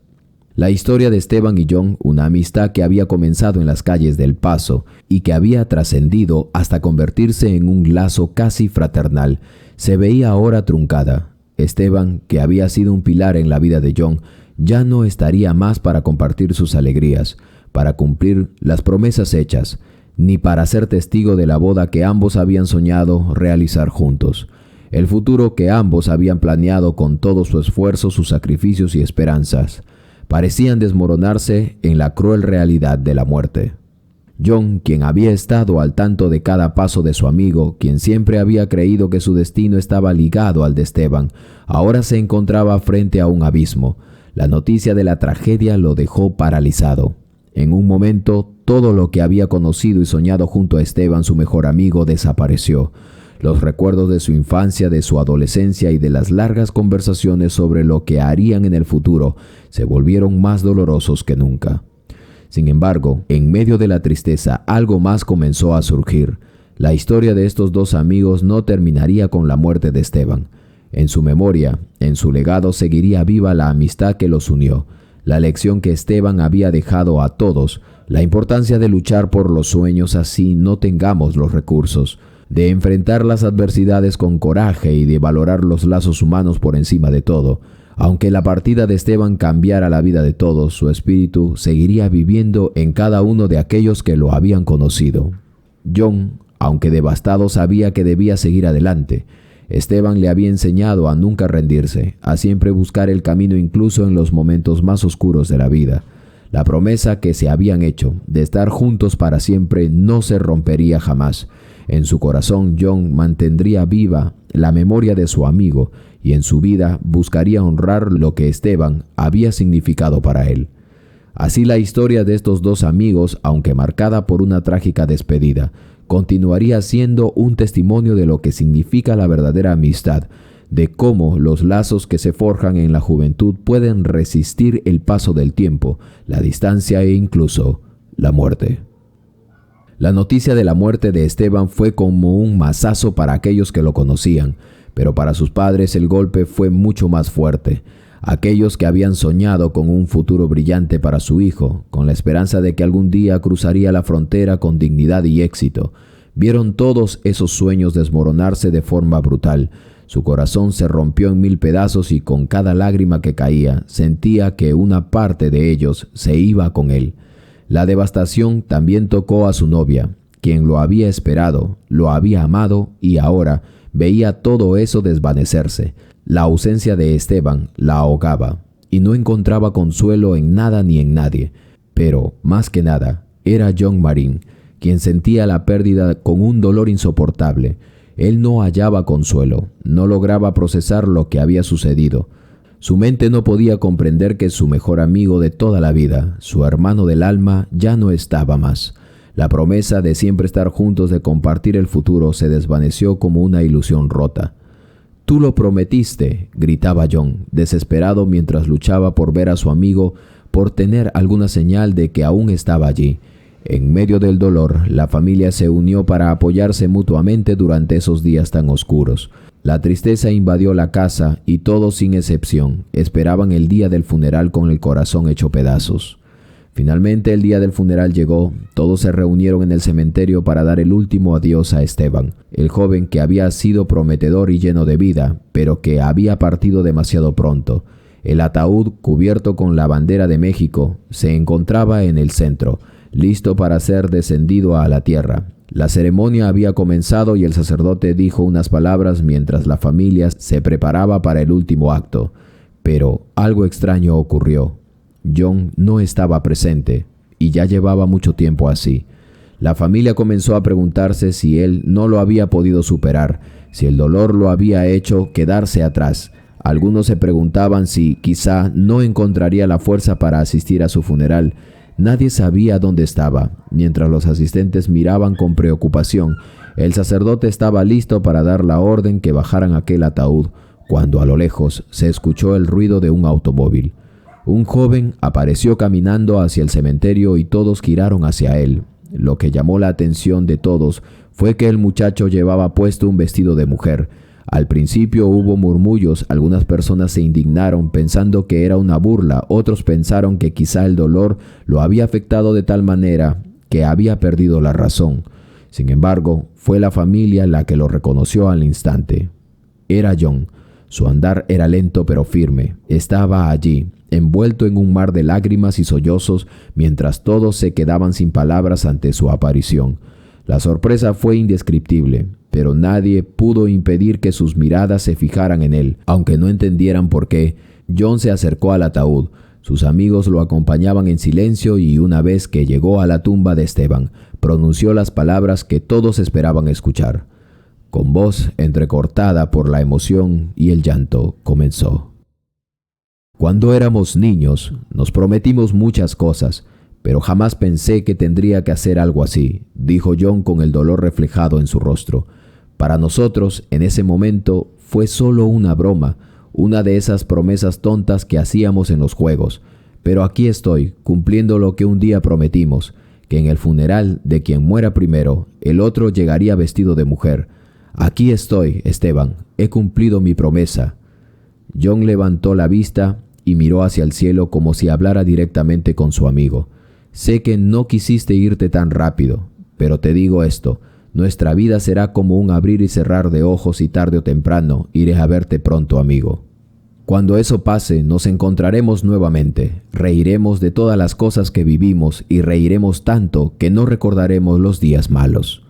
La historia de Esteban y John, una amistad que había comenzado en las calles del Paso y que había trascendido hasta convertirse en un lazo casi fraternal, se veía ahora truncada. Esteban, que había sido un pilar en la vida de John, ya no estaría más para compartir sus alegrías, para cumplir las promesas hechas, ni para ser testigo de la boda que ambos habían soñado realizar juntos. El futuro que ambos habían planeado con todo su esfuerzo, sus sacrificios y esperanzas, parecían desmoronarse en la cruel realidad de la muerte. John, quien había estado al tanto de cada paso de su amigo, quien siempre había creído que su destino estaba ligado al de Esteban, ahora se encontraba frente a un abismo. La noticia de la tragedia lo dejó paralizado. En un momento, todo lo que había conocido y soñado junto a Esteban, su mejor amigo, desapareció. Los recuerdos de su infancia, de su adolescencia y de las largas conversaciones sobre lo que harían en el futuro se volvieron más dolorosos que nunca. Sin embargo, en medio de la tristeza, algo más comenzó a surgir. La historia de estos dos amigos no terminaría con la muerte de Esteban. En su memoria, en su legado, seguiría viva la amistad que los unió, la lección que Esteban había dejado a todos, la importancia de luchar por los sueños así no tengamos los recursos, de enfrentar las adversidades con coraje y de valorar los lazos humanos por encima de todo. Aunque la partida de Esteban cambiara la vida de todos, su espíritu seguiría viviendo en cada uno de aquellos que lo habían conocido. John, aunque devastado, sabía que debía seguir adelante. Esteban le había enseñado a nunca rendirse, a siempre buscar el camino incluso en los momentos más oscuros de la vida. La promesa que se habían hecho de estar juntos para siempre no se rompería jamás. En su corazón, John mantendría viva la memoria de su amigo y en su vida buscaría honrar lo que Esteban había significado para él. Así la historia de estos dos amigos, aunque marcada por una trágica despedida, continuaría siendo un testimonio de lo que significa la verdadera amistad, de cómo los lazos que se forjan en la juventud pueden resistir el paso del tiempo, la distancia e incluso la muerte. La noticia de la muerte de Esteban fue como un mazazo para aquellos que lo conocían, pero para sus padres el golpe fue mucho más fuerte. Aquellos que habían soñado con un futuro brillante para su hijo, con la esperanza de que algún día cruzaría la frontera con dignidad y éxito, vieron todos esos sueños desmoronarse de forma brutal. Su corazón se rompió en 1000 pedazos y con cada lágrima que caía, sentía que una parte de ellos se iba con él. La devastación también tocó a su novia, quien lo había esperado, lo había amado y ahora veía todo eso desvanecerse. La ausencia de Esteban la ahogaba y no encontraba consuelo en nada ni en nadie. Pero, más que nada, era John Marín, quien sentía la pérdida con un dolor insoportable. Él no hallaba consuelo, no lograba procesar lo que había sucedido. Su mente no podía comprender que su mejor amigo de toda la vida, su hermano del alma, ya no estaba más. La promesa de siempre estar juntos, de compartir el futuro, se desvaneció como una ilusión rota. «Tú lo prometiste», gritaba John, desesperado mientras luchaba por ver a su amigo, por tener alguna señal de que aún estaba allí. En medio del dolor, la familia se unió para apoyarse mutuamente durante esos días tan oscuros. La tristeza invadió la casa y todos, sin excepción, esperaban el día del funeral con el corazón hecho pedazos. Finalmente el día del funeral llegó. Todos se reunieron en el cementerio para dar el último adiós a Esteban, el joven que había sido prometedor y lleno de vida, pero que había partido demasiado pronto. El ataúd, cubierto con la bandera de México, se encontraba en el centro, listo para ser descendido a la tierra. La ceremonia había comenzado y el sacerdote dijo unas palabras mientras la familia se preparaba para el último acto. Pero algo extraño ocurrió. John no estaba presente y ya llevaba mucho tiempo así. La familia comenzó a preguntarse si él no lo había podido superar, si el dolor lo había hecho quedarse atrás. Algunos se preguntaban si quizá no encontraría la fuerza para asistir a su funeral. Nadie sabía dónde estaba. Mientras los asistentes miraban con preocupación, el sacerdote estaba listo para dar la orden que bajaran aquel ataúd, cuando a lo lejos se escuchó el ruido de un automóvil. Un joven apareció caminando hacia el cementerio y todos giraron hacia él. Lo que llamó la atención de todos fue que el muchacho llevaba puesto un vestido de mujer. Al principio hubo murmullos, algunas personas se indignaron pensando que era una burla, otros pensaron que quizá el dolor lo había afectado de tal manera que había perdido la razón. Sin embargo, fue la familia la que lo reconoció al instante. Era John. Su andar era lento pero firme. Estaba allí, envuelto en un mar de lágrimas y sollozos, mientras todos se quedaban sin palabras ante su aparición. La sorpresa fue indescriptible, pero nadie pudo impedir que sus miradas se fijaran en él, aunque no entendieran por qué. John se acercó al ataúd. Sus amigos lo acompañaban en silencio y una vez que llegó a la tumba de Esteban, pronunció las palabras que todos esperaban escuchar. Con voz entrecortada por la emoción y el llanto, comenzó. Cuando éramos niños, nos prometimos muchas cosas, pero jamás pensé que tendría que hacer algo así, dijo John con el dolor reflejado en su rostro. Para nosotros, en ese momento, fue solo una broma, una de esas promesas tontas que hacíamos en los juegos. Pero aquí estoy, cumpliendo lo que un día prometimos, que en el funeral de quien muera primero, el otro llegaría vestido de mujer. Aquí estoy, Esteban, he cumplido mi promesa. John levantó la vista y miró hacia el cielo como si hablara directamente con su amigo. Sé que no quisiste irte tan rápido, pero te digo esto, nuestra vida será como un abrir y cerrar de ojos y tarde o temprano iré a verte pronto, amigo. Cuando eso pase, nos encontraremos nuevamente, reiremos de todas las cosas que vivimos y reiremos tanto que no recordaremos los días malos.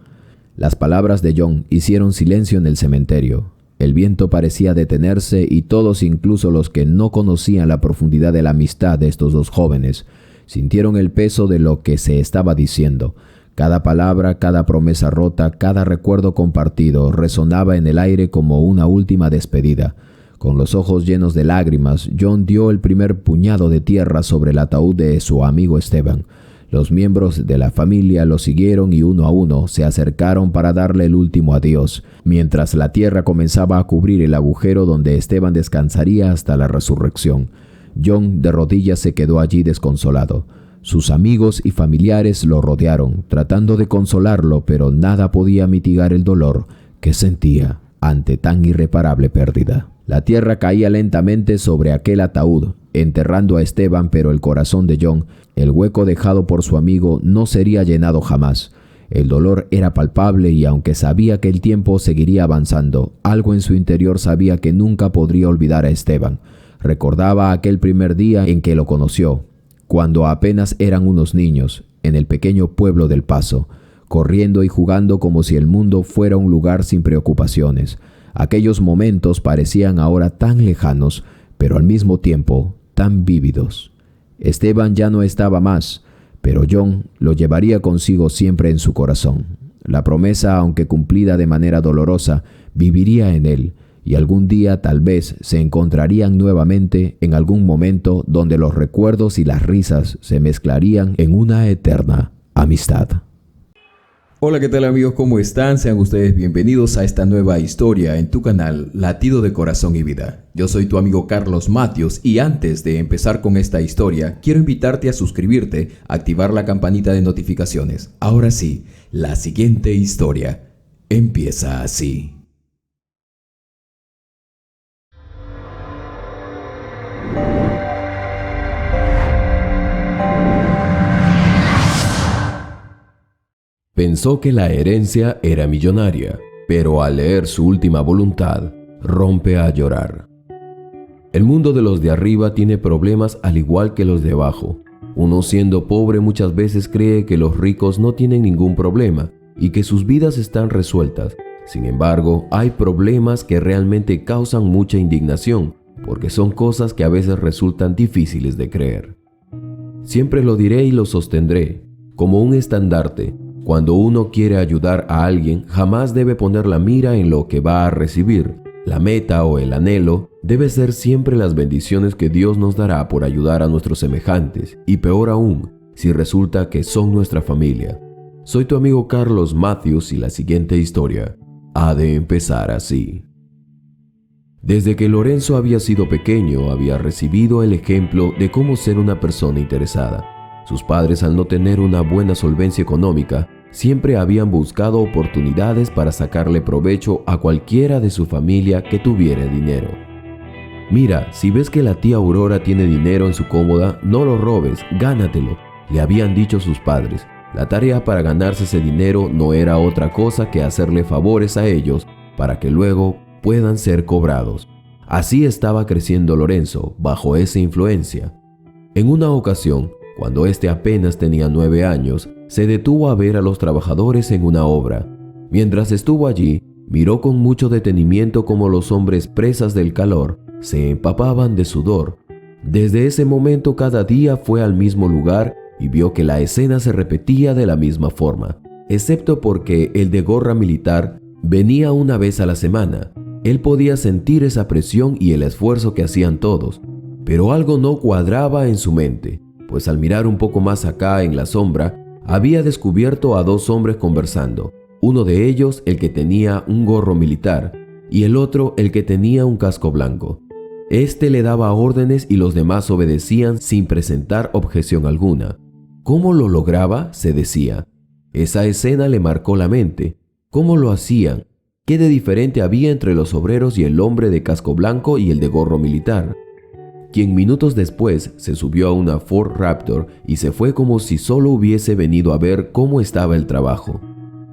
Las palabras de John hicieron silencio en el cementerio. El viento parecía detenerse y todos, incluso los que no conocían la profundidad de la amistad de estos dos jóvenes, sintieron el peso de lo que se estaba diciendo. Cada palabra, cada promesa rota, cada recuerdo compartido resonaba en el aire como una última despedida. Con los ojos llenos de lágrimas, John dio el primer puñado de tierra sobre el ataúd de su amigo Esteban. Los miembros de la familia lo siguieron y uno a uno se acercaron para darle el último adiós, mientras la tierra comenzaba a cubrir el agujero donde Esteban descansaría hasta la resurrección. John de rodillas se quedó allí desconsolado. Sus amigos y familiares lo rodearon, tratando de consolarlo, pero nada podía mitigar el dolor que sentía ante tan irreparable pérdida. La tierra caía lentamente sobre aquel ataúd, enterrando a Esteban, pero el corazón de John, el hueco dejado por su amigo, no sería llenado jamás. El dolor era palpable y aunque sabía que el tiempo seguiría avanzando, algo en su interior sabía que nunca podría olvidar a Esteban. Recordaba aquel primer día en que lo conoció, cuando apenas eran unos niños, en el pequeño pueblo del Paso, corriendo y jugando como si el mundo fuera un lugar sin preocupaciones. Aquellos momentos parecían ahora tan lejanos, pero al mismo tiempo tan vívidos. Esteban ya no estaba más, pero John lo llevaría consigo siempre en su corazón. La promesa, aunque cumplida de manera dolorosa, viviría en él, y algún día tal vez se encontrarían nuevamente en algún momento donde los recuerdos y las risas se mezclarían en una eterna amistad. Hola, ¿qué tal amigos? ¿Cómo están? Sean ustedes bienvenidos a esta nueva historia en tu canal Latido de Corazón y Vida. Yo soy tu amigo Carlos Matios y antes de empezar con esta historia, quiero invitarte a suscribirte, activar la campanita de notificaciones. Ahora sí, la siguiente historia empieza así. Pensó que la herencia era millonaria, pero al leer su última voluntad, rompe a llorar. El mundo de los de arriba tiene problemas al igual que los de abajo. Uno siendo pobre muchas veces cree que los ricos no tienen ningún problema y que sus vidas están resueltas. Sin embargo, hay problemas que realmente causan mucha indignación, porque son cosas que a veces resultan difíciles de creer. Siempre lo diré y lo sostendré, como un estandarte. Cuando uno quiere ayudar a alguien, jamás debe poner la mira en lo que va a recibir. La meta o el anhelo debe ser siempre las bendiciones que Dios nos dará por ayudar a nuestros semejantes, y peor aún, si resulta que son nuestra familia. Soy tu amigo Carlos Matios y la siguiente historia ha de empezar así. Desde que Lorenzo había sido pequeño, había recibido el ejemplo de cómo ser una persona interesada. Sus padres, al no tener una buena solvencia económica, siempre habían buscado oportunidades para sacarle provecho a cualquiera de su familia que tuviera dinero. Mira, si ves que la tía Aurora tiene dinero en su cómoda, no lo robes, gánatelo, le habían dicho sus padres. La tarea para ganarse ese dinero no era otra cosa que hacerle favores a ellos para que luego puedan ser cobrados. Así estaba creciendo Lorenzo, bajo esa influencia. En una ocasión, cuando éste apenas tenía 9 años, se detuvo a ver a los trabajadores en una obra. Mientras estuvo allí, miró con mucho detenimiento cómo los hombres, presas del calor, se empapaban de sudor. Desde ese momento cada día fue al mismo lugar y vio que la escena se repetía de la misma forma, excepto porque el de gorra militar venía una vez a la semana. Él podía sentir esa presión y el esfuerzo que hacían todos, pero algo no cuadraba en su mente. Pues al mirar un poco más acá en la sombra, había descubierto a 2 hombres conversando, uno de ellos el que tenía un gorro militar y el otro el que tenía un casco blanco. Este le daba órdenes y los demás obedecían sin presentar objeción alguna. ¿Cómo lo lograba?, se decía. Esa escena le marcó la mente. ¿Cómo lo hacían? ¿Qué de diferente había entre los obreros y el hombre de casco blanco y el de gorro militar? Quien minutos después se subió a una Ford Raptor y se fue como si solo hubiese venido a ver cómo estaba el trabajo.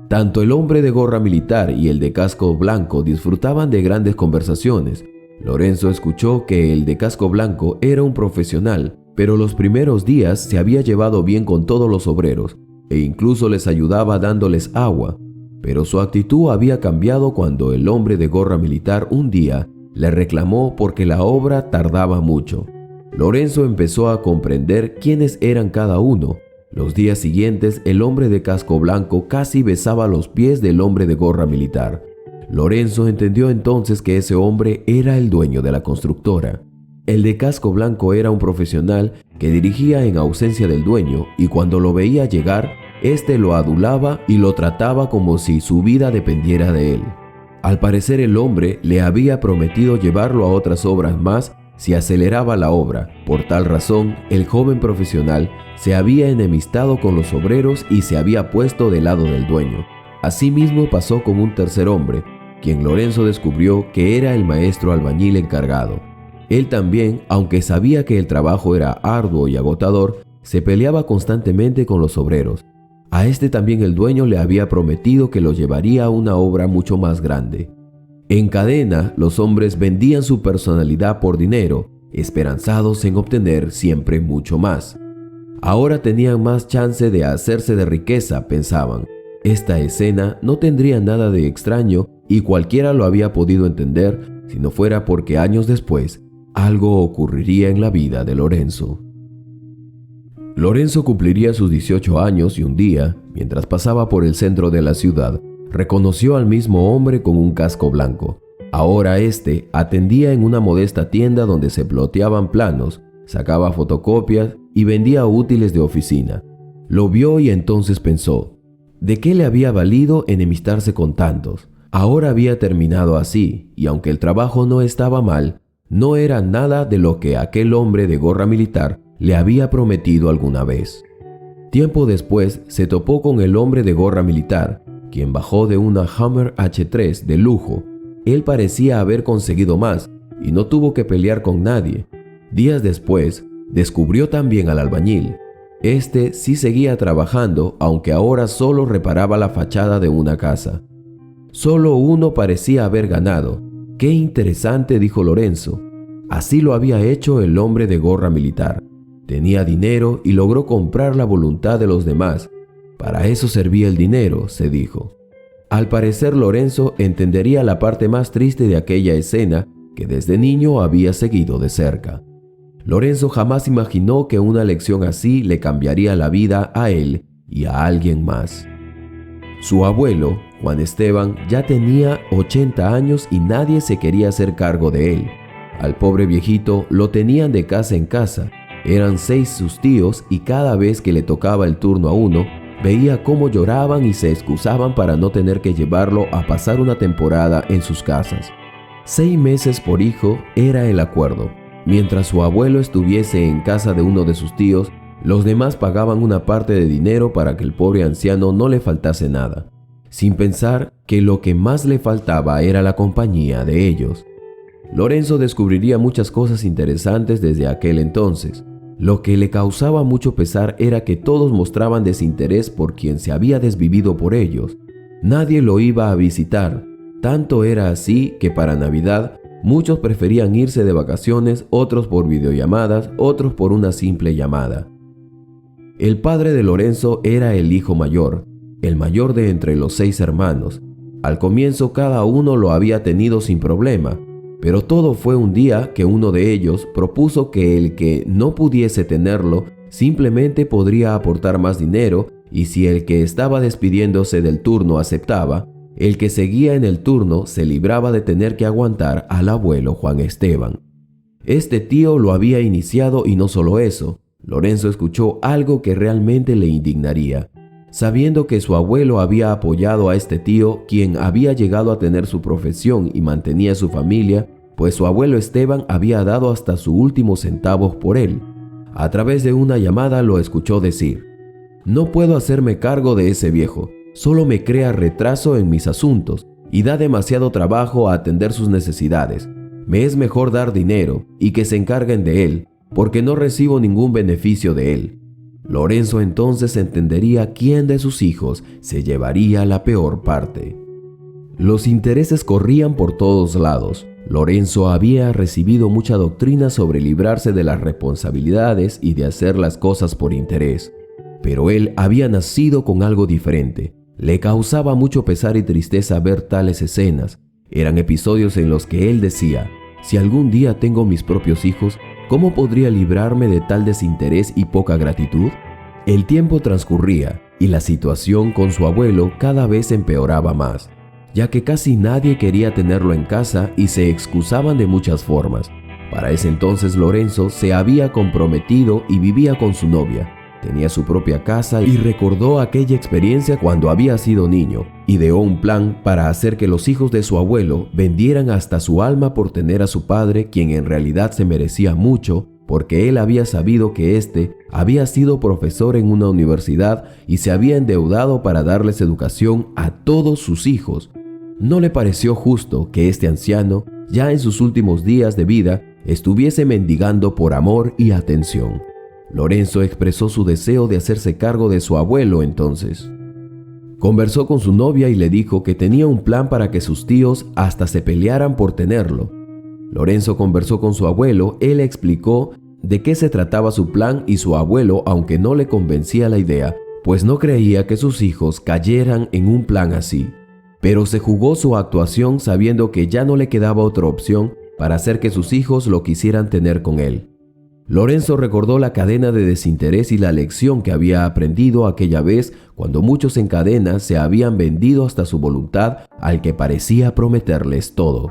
Tanto el hombre de gorra militar y el de casco blanco disfrutaban de grandes conversaciones. Lorenzo escuchó que el de casco blanco era un profesional, pero los primeros días se había llevado bien con todos los obreros e incluso les ayudaba dándoles agua. Pero su actitud había cambiado cuando el hombre de gorra militar un día le reclamó porque la obra tardaba mucho. Lorenzo empezó a comprender quiénes eran cada uno. Los días siguientes, el hombre de casco blanco casi besaba los pies del hombre de gorra militar. Lorenzo entendió entonces que ese hombre era el dueño de la constructora. El de casco blanco era un profesional que dirigía en ausencia del dueño, y cuando lo veía llegar, éste lo adulaba y lo trataba como si su vida dependiera de él. Al parecer, el hombre le había prometido llevarlo a otras obras más si aceleraba la obra. Por tal razón, el joven profesional se había enemistado con los obreros y se había puesto del lado del dueño. Asimismo pasó con un tercer hombre, quien Lorenzo descubrió que era el maestro albañil encargado. Él también, aunque sabía que el trabajo era arduo y agotador, se peleaba constantemente con los obreros. A este también el dueño le había prometido que lo llevaría a una obra mucho más grande. En cadena, los hombres vendían su personalidad por dinero, esperanzados en obtener siempre mucho más. Ahora tenían más chance de hacerse de riqueza, pensaban. Esta escena no tendría nada de extraño y cualquiera lo había podido entender si no fuera porque años después algo ocurriría en la vida de Lorenzo. Lorenzo cumpliría sus 18 años y un día, mientras pasaba por el centro de la ciudad, reconoció al mismo hombre con un casco blanco. Ahora este atendía en una modesta tienda donde se ploteaban planos, sacaba fotocopias y vendía útiles de oficina. Lo vio y entonces pensó, ¿de qué le había valido enemistarse con tantos? Ahora había terminado así, y aunque el trabajo no estaba mal, no era nada de lo que aquel hombre de gorra militar le había prometido alguna vez. Tiempo después se topó con el hombre de gorra militar, quien bajó de una Hummer H3 de lujo. Él parecía haber conseguido más y no tuvo que pelear con nadie. Días después, descubrió también al albañil. Este sí seguía trabajando, aunque ahora solo reparaba la fachada de una casa. Solo uno parecía haber ganado. ¡Qué interesante!, dijo Lorenzo. Así lo había hecho el hombre de gorra militar. Tenía dinero y logró comprar la voluntad de los demás. Para eso servía el dinero, se dijo. Al parecer, Lorenzo entendería la parte más triste de aquella escena que desde niño había seguido de cerca. Lorenzo jamás imaginó que una lección así le cambiaría la vida a él y a alguien más. Su abuelo, Juan Esteban, ya tenía 80 años y nadie se quería hacer cargo de él. Al pobre viejito lo tenían de casa en casa. Eran 6 sus tíos y cada vez que le tocaba el turno a uno, veía cómo lloraban y se excusaban para no tener que llevarlo a pasar una temporada en sus casas. 6 meses por hijo era el acuerdo. Mientras su abuelo estuviese en casa de uno de sus tíos, los demás pagaban una parte de dinero para que el pobre anciano no le faltase nada, sin pensar que lo que más le faltaba era la compañía de ellos. Lorenzo descubriría muchas cosas interesantes desde aquel entonces. Lo que le causaba mucho pesar era que todos mostraban desinterés por quien se había desvivido por ellos. Nadie lo iba a visitar. Tanto era así que para Navidad muchos preferían irse de vacaciones, otros por videollamadas, otros por una simple llamada. El padre de Lorenzo era el hijo mayor, el mayor de entre los 6 hermanos. Al comienzo cada uno lo había tenido sin problema, pero todo fue un día que uno de ellos propuso que el que no pudiese tenerlo simplemente podría aportar más dinero, y si el que estaba despidiéndose del turno aceptaba, el que seguía en el turno se libraba de tener que aguantar al abuelo Juan Esteban. Este tío lo había iniciado y no solo eso, Lorenzo escuchó algo que realmente le indignaría. Sabiendo que su abuelo había apoyado a este tío, quien había llegado a tener su profesión y mantenía su familia, pues su abuelo Esteban había dado hasta su último centavo por él. A través de una llamada lo escuchó decir: «No puedo hacerme cargo de ese viejo, solo me crea retraso en mis asuntos y da demasiado trabajo a atender sus necesidades. Me es mejor dar dinero y que se encarguen de él, porque no recibo ningún beneficio de él». Lorenzo entonces entendería quién de sus hijos se llevaría la peor parte. Los intereses corrían por todos lados. Lorenzo había recibido mucha doctrina sobre librarse de las responsabilidades y de hacer las cosas por interés. Pero él había nacido con algo diferente. Le causaba mucho pesar y tristeza ver tales escenas. Eran episodios en los que él decía: si algún día tengo mis propios hijos, ¿cómo podría librarme de tal desinterés y poca gratitud? El tiempo transcurría y la situación con su abuelo cada vez empeoraba más, ya que casi nadie quería tenerlo en casa y se excusaban de muchas formas. Para ese entonces Lorenzo se había comprometido y vivía con su novia. Tenía su propia casa y recordó aquella experiencia cuando había sido niño. Ideó un plan para hacer que los hijos de su abuelo vendieran hasta su alma por tener a su padre, quien en realidad se merecía mucho, porque él había sabido que éste había sido profesor en una universidad y se había endeudado para darles educación a todos sus hijos. No le pareció justo que este anciano, ya en sus últimos días de vida, estuviese mendigando por amor y atención. Lorenzo expresó su deseo de hacerse cargo de su abuelo entonces. Conversó con su novia y le dijo que tenía un plan para que sus tíos hasta se pelearan por tenerlo. Lorenzo conversó con su abuelo, él le explicó de qué se trataba su plan y su abuelo, aunque no le convencía la idea, pues no creía que sus hijos cayeran en un plan así. Pero se jugó su actuación sabiendo que ya no le quedaba otra opción para hacer que sus hijos lo quisieran tener con él. Lorenzo recordó la cadena de desinterés y la lección que había aprendido aquella vez cuando muchos en cadena se habían vendido hasta su voluntad al que parecía prometerles todo.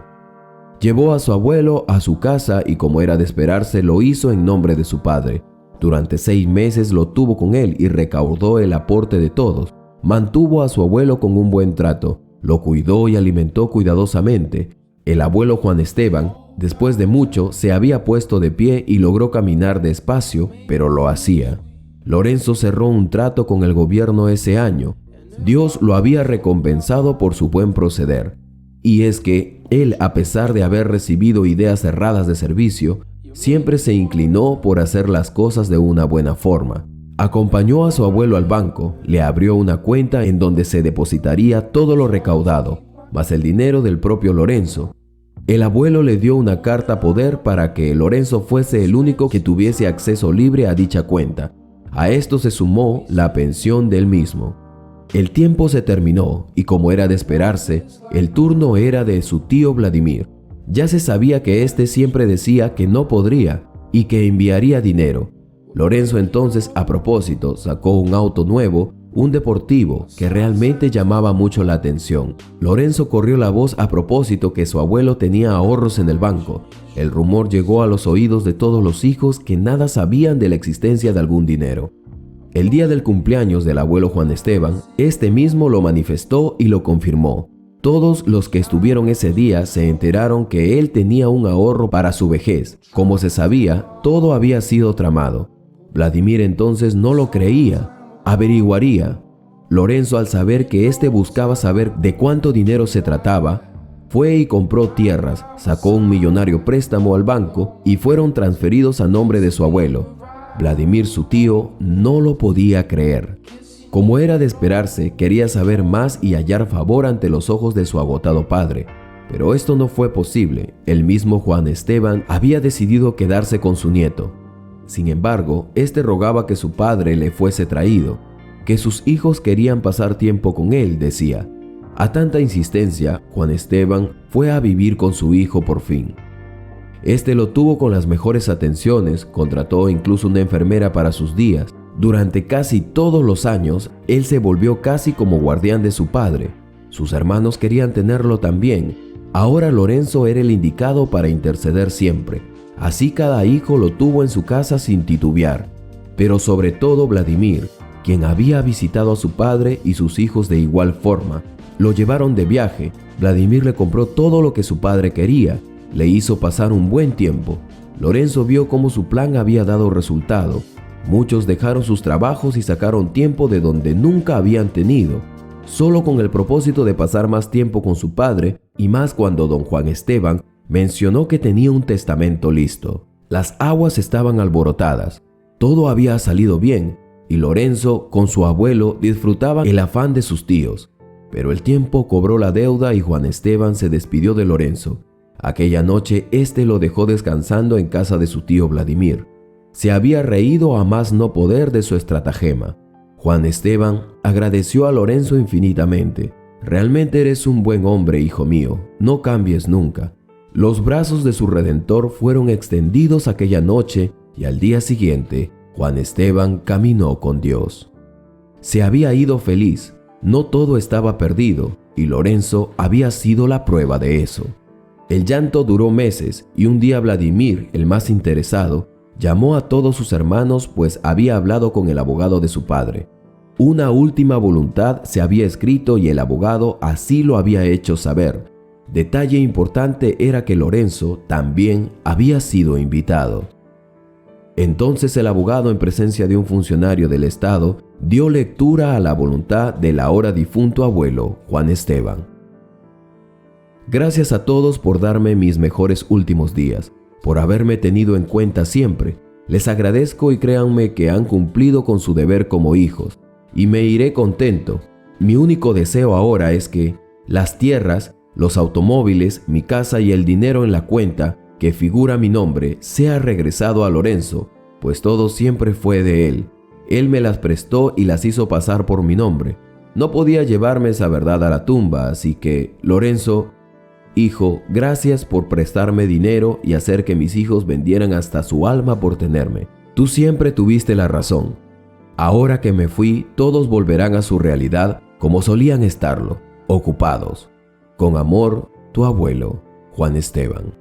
Llevó a su abuelo a su casa y, como era de esperarse, lo hizo en nombre de su padre. Durante 6 meses lo tuvo con él y recaudó el aporte de todos. Mantuvo a su abuelo con un buen trato, lo cuidó y alimentó cuidadosamente. El abuelo Juan Esteban, después de mucho, se había puesto de pie y logró caminar despacio, pero lo hacía. Lorenzo cerró un trato con el gobierno ese año. Dios lo había recompensado por su buen proceder. Y es que él, a pesar de haber recibido ideas erradas de servicio, siempre se inclinó por hacer las cosas de una buena forma. Acompañó a su abuelo al banco, le abrió una cuenta en donde se depositaría todo lo recaudado, más el dinero del propio Lorenzo. El abuelo le dio una carta poder para que Lorenzo fuese el único que tuviese acceso libre a dicha cuenta. A esto se sumó la pensión del mismo. El tiempo se terminó y, como era de esperarse, el turno era de su tío Vladimir. Ya se sabía que éste siempre decía que no podría y que enviaría dinero. Lorenzo entonces, a propósito, sacó un auto nuevo, un deportivo, que realmente llamaba mucho la atención. Lorenzo corrió la voz a propósito que su abuelo tenía ahorros en el banco. El rumor llegó a los oídos de todos los hijos que nada sabían de la existencia de algún dinero. El día del cumpleaños del abuelo Juan Esteban, este mismo lo manifestó y lo confirmó. Todos los que estuvieron ese día se enteraron que él tenía un ahorro para su vejez. Como se sabía, todo había sido tramado. Vladimir entonces no lo creía. Averiguaría. Lorenzo, al saber que éste buscaba saber de cuánto dinero se trataba, fue y compró tierras, sacó un millonario préstamo al banco y fueron transferidos a nombre de su abuelo. Vladimir, su tío, no lo podía creer. Como era de esperarse, quería saber más y hallar favor ante los ojos de su agotado padre. Pero esto no fue posible. El mismo Juan Esteban había decidido quedarse con su nieto. Sin embargo, este rogaba que su padre le fuese traído, que sus hijos querían pasar tiempo con él, decía. A tanta insistencia, Juan Esteban fue a vivir con su hijo por fin. Este lo tuvo con las mejores atenciones, contrató incluso una enfermera para sus días. Durante casi todos los años, él se volvió casi como guardián de su padre. Sus hermanos querían tenerlo también. Ahora Lorenzo era el indicado para interceder siempre. Así cada hijo lo tuvo en su casa sin titubear. Pero sobre todo Vladimir, quien había visitado a su padre y sus hijos de igual forma. Lo llevaron de viaje. Vladimir le compró todo lo que su padre quería. Le hizo pasar un buen tiempo. Lorenzo vio cómo su plan había dado resultado. Muchos dejaron sus trabajos y sacaron tiempo de donde nunca habían tenido, solo con el propósito de pasar más tiempo con su padre, y más cuando don Juan Esteban mencionó que tenía un testamento listo. Las aguas estaban alborotadas, todo había salido bien, y Lorenzo con su abuelo disfrutaban el afán de sus tíos. Pero el tiempo cobró la deuda y Juan Esteban se despidió de Lorenzo. Aquella noche este lo dejó descansando en casa de su tío Vladimir. Se había reído a más no poder de su estratagema. Juan Esteban agradeció a Lorenzo infinitamente. Realmente eres un buen hombre, hijo mío, no cambies nunca. Los brazos de su redentor fueron extendidos aquella noche y al día siguiente Juan Esteban caminó con Dios. Se había ido feliz, no todo estaba perdido, y Lorenzo había sido la prueba de eso. El llanto duró meses y un día Vladimir, el más interesado, llamó a todos sus hermanos pues había hablado con el abogado de su padre. Una última voluntad se había escrito y el abogado así lo había hecho saber. Detalle importante era que Lorenzo también había sido invitado. Entonces el abogado, en presencia de un funcionario del Estado, dio lectura a la voluntad del ahora difunto abuelo Juan Esteban. Gracias a todos por darme mis mejores últimos días, por haberme tenido en cuenta siempre. Les agradezco y créanme que han cumplido con su deber como hijos, y me iré contento. Mi único deseo ahora es que las tierras, los automóviles, mi casa y el dinero en la cuenta que figura mi nombre sea regresado a Lorenzo, pues todo siempre fue de él. Él me las prestó y las hizo pasar por mi nombre. No podía llevarme esa verdad a la tumba, así que, Lorenzo, hijo, gracias por prestarme dinero y hacer que mis hijos vendieran hasta su alma por tenerme. Tú siempre tuviste la razón. Ahora que me fui, todos volverán a su realidad como solían estarlo, ocupados. Con amor, tu abuelo, Juan Esteban.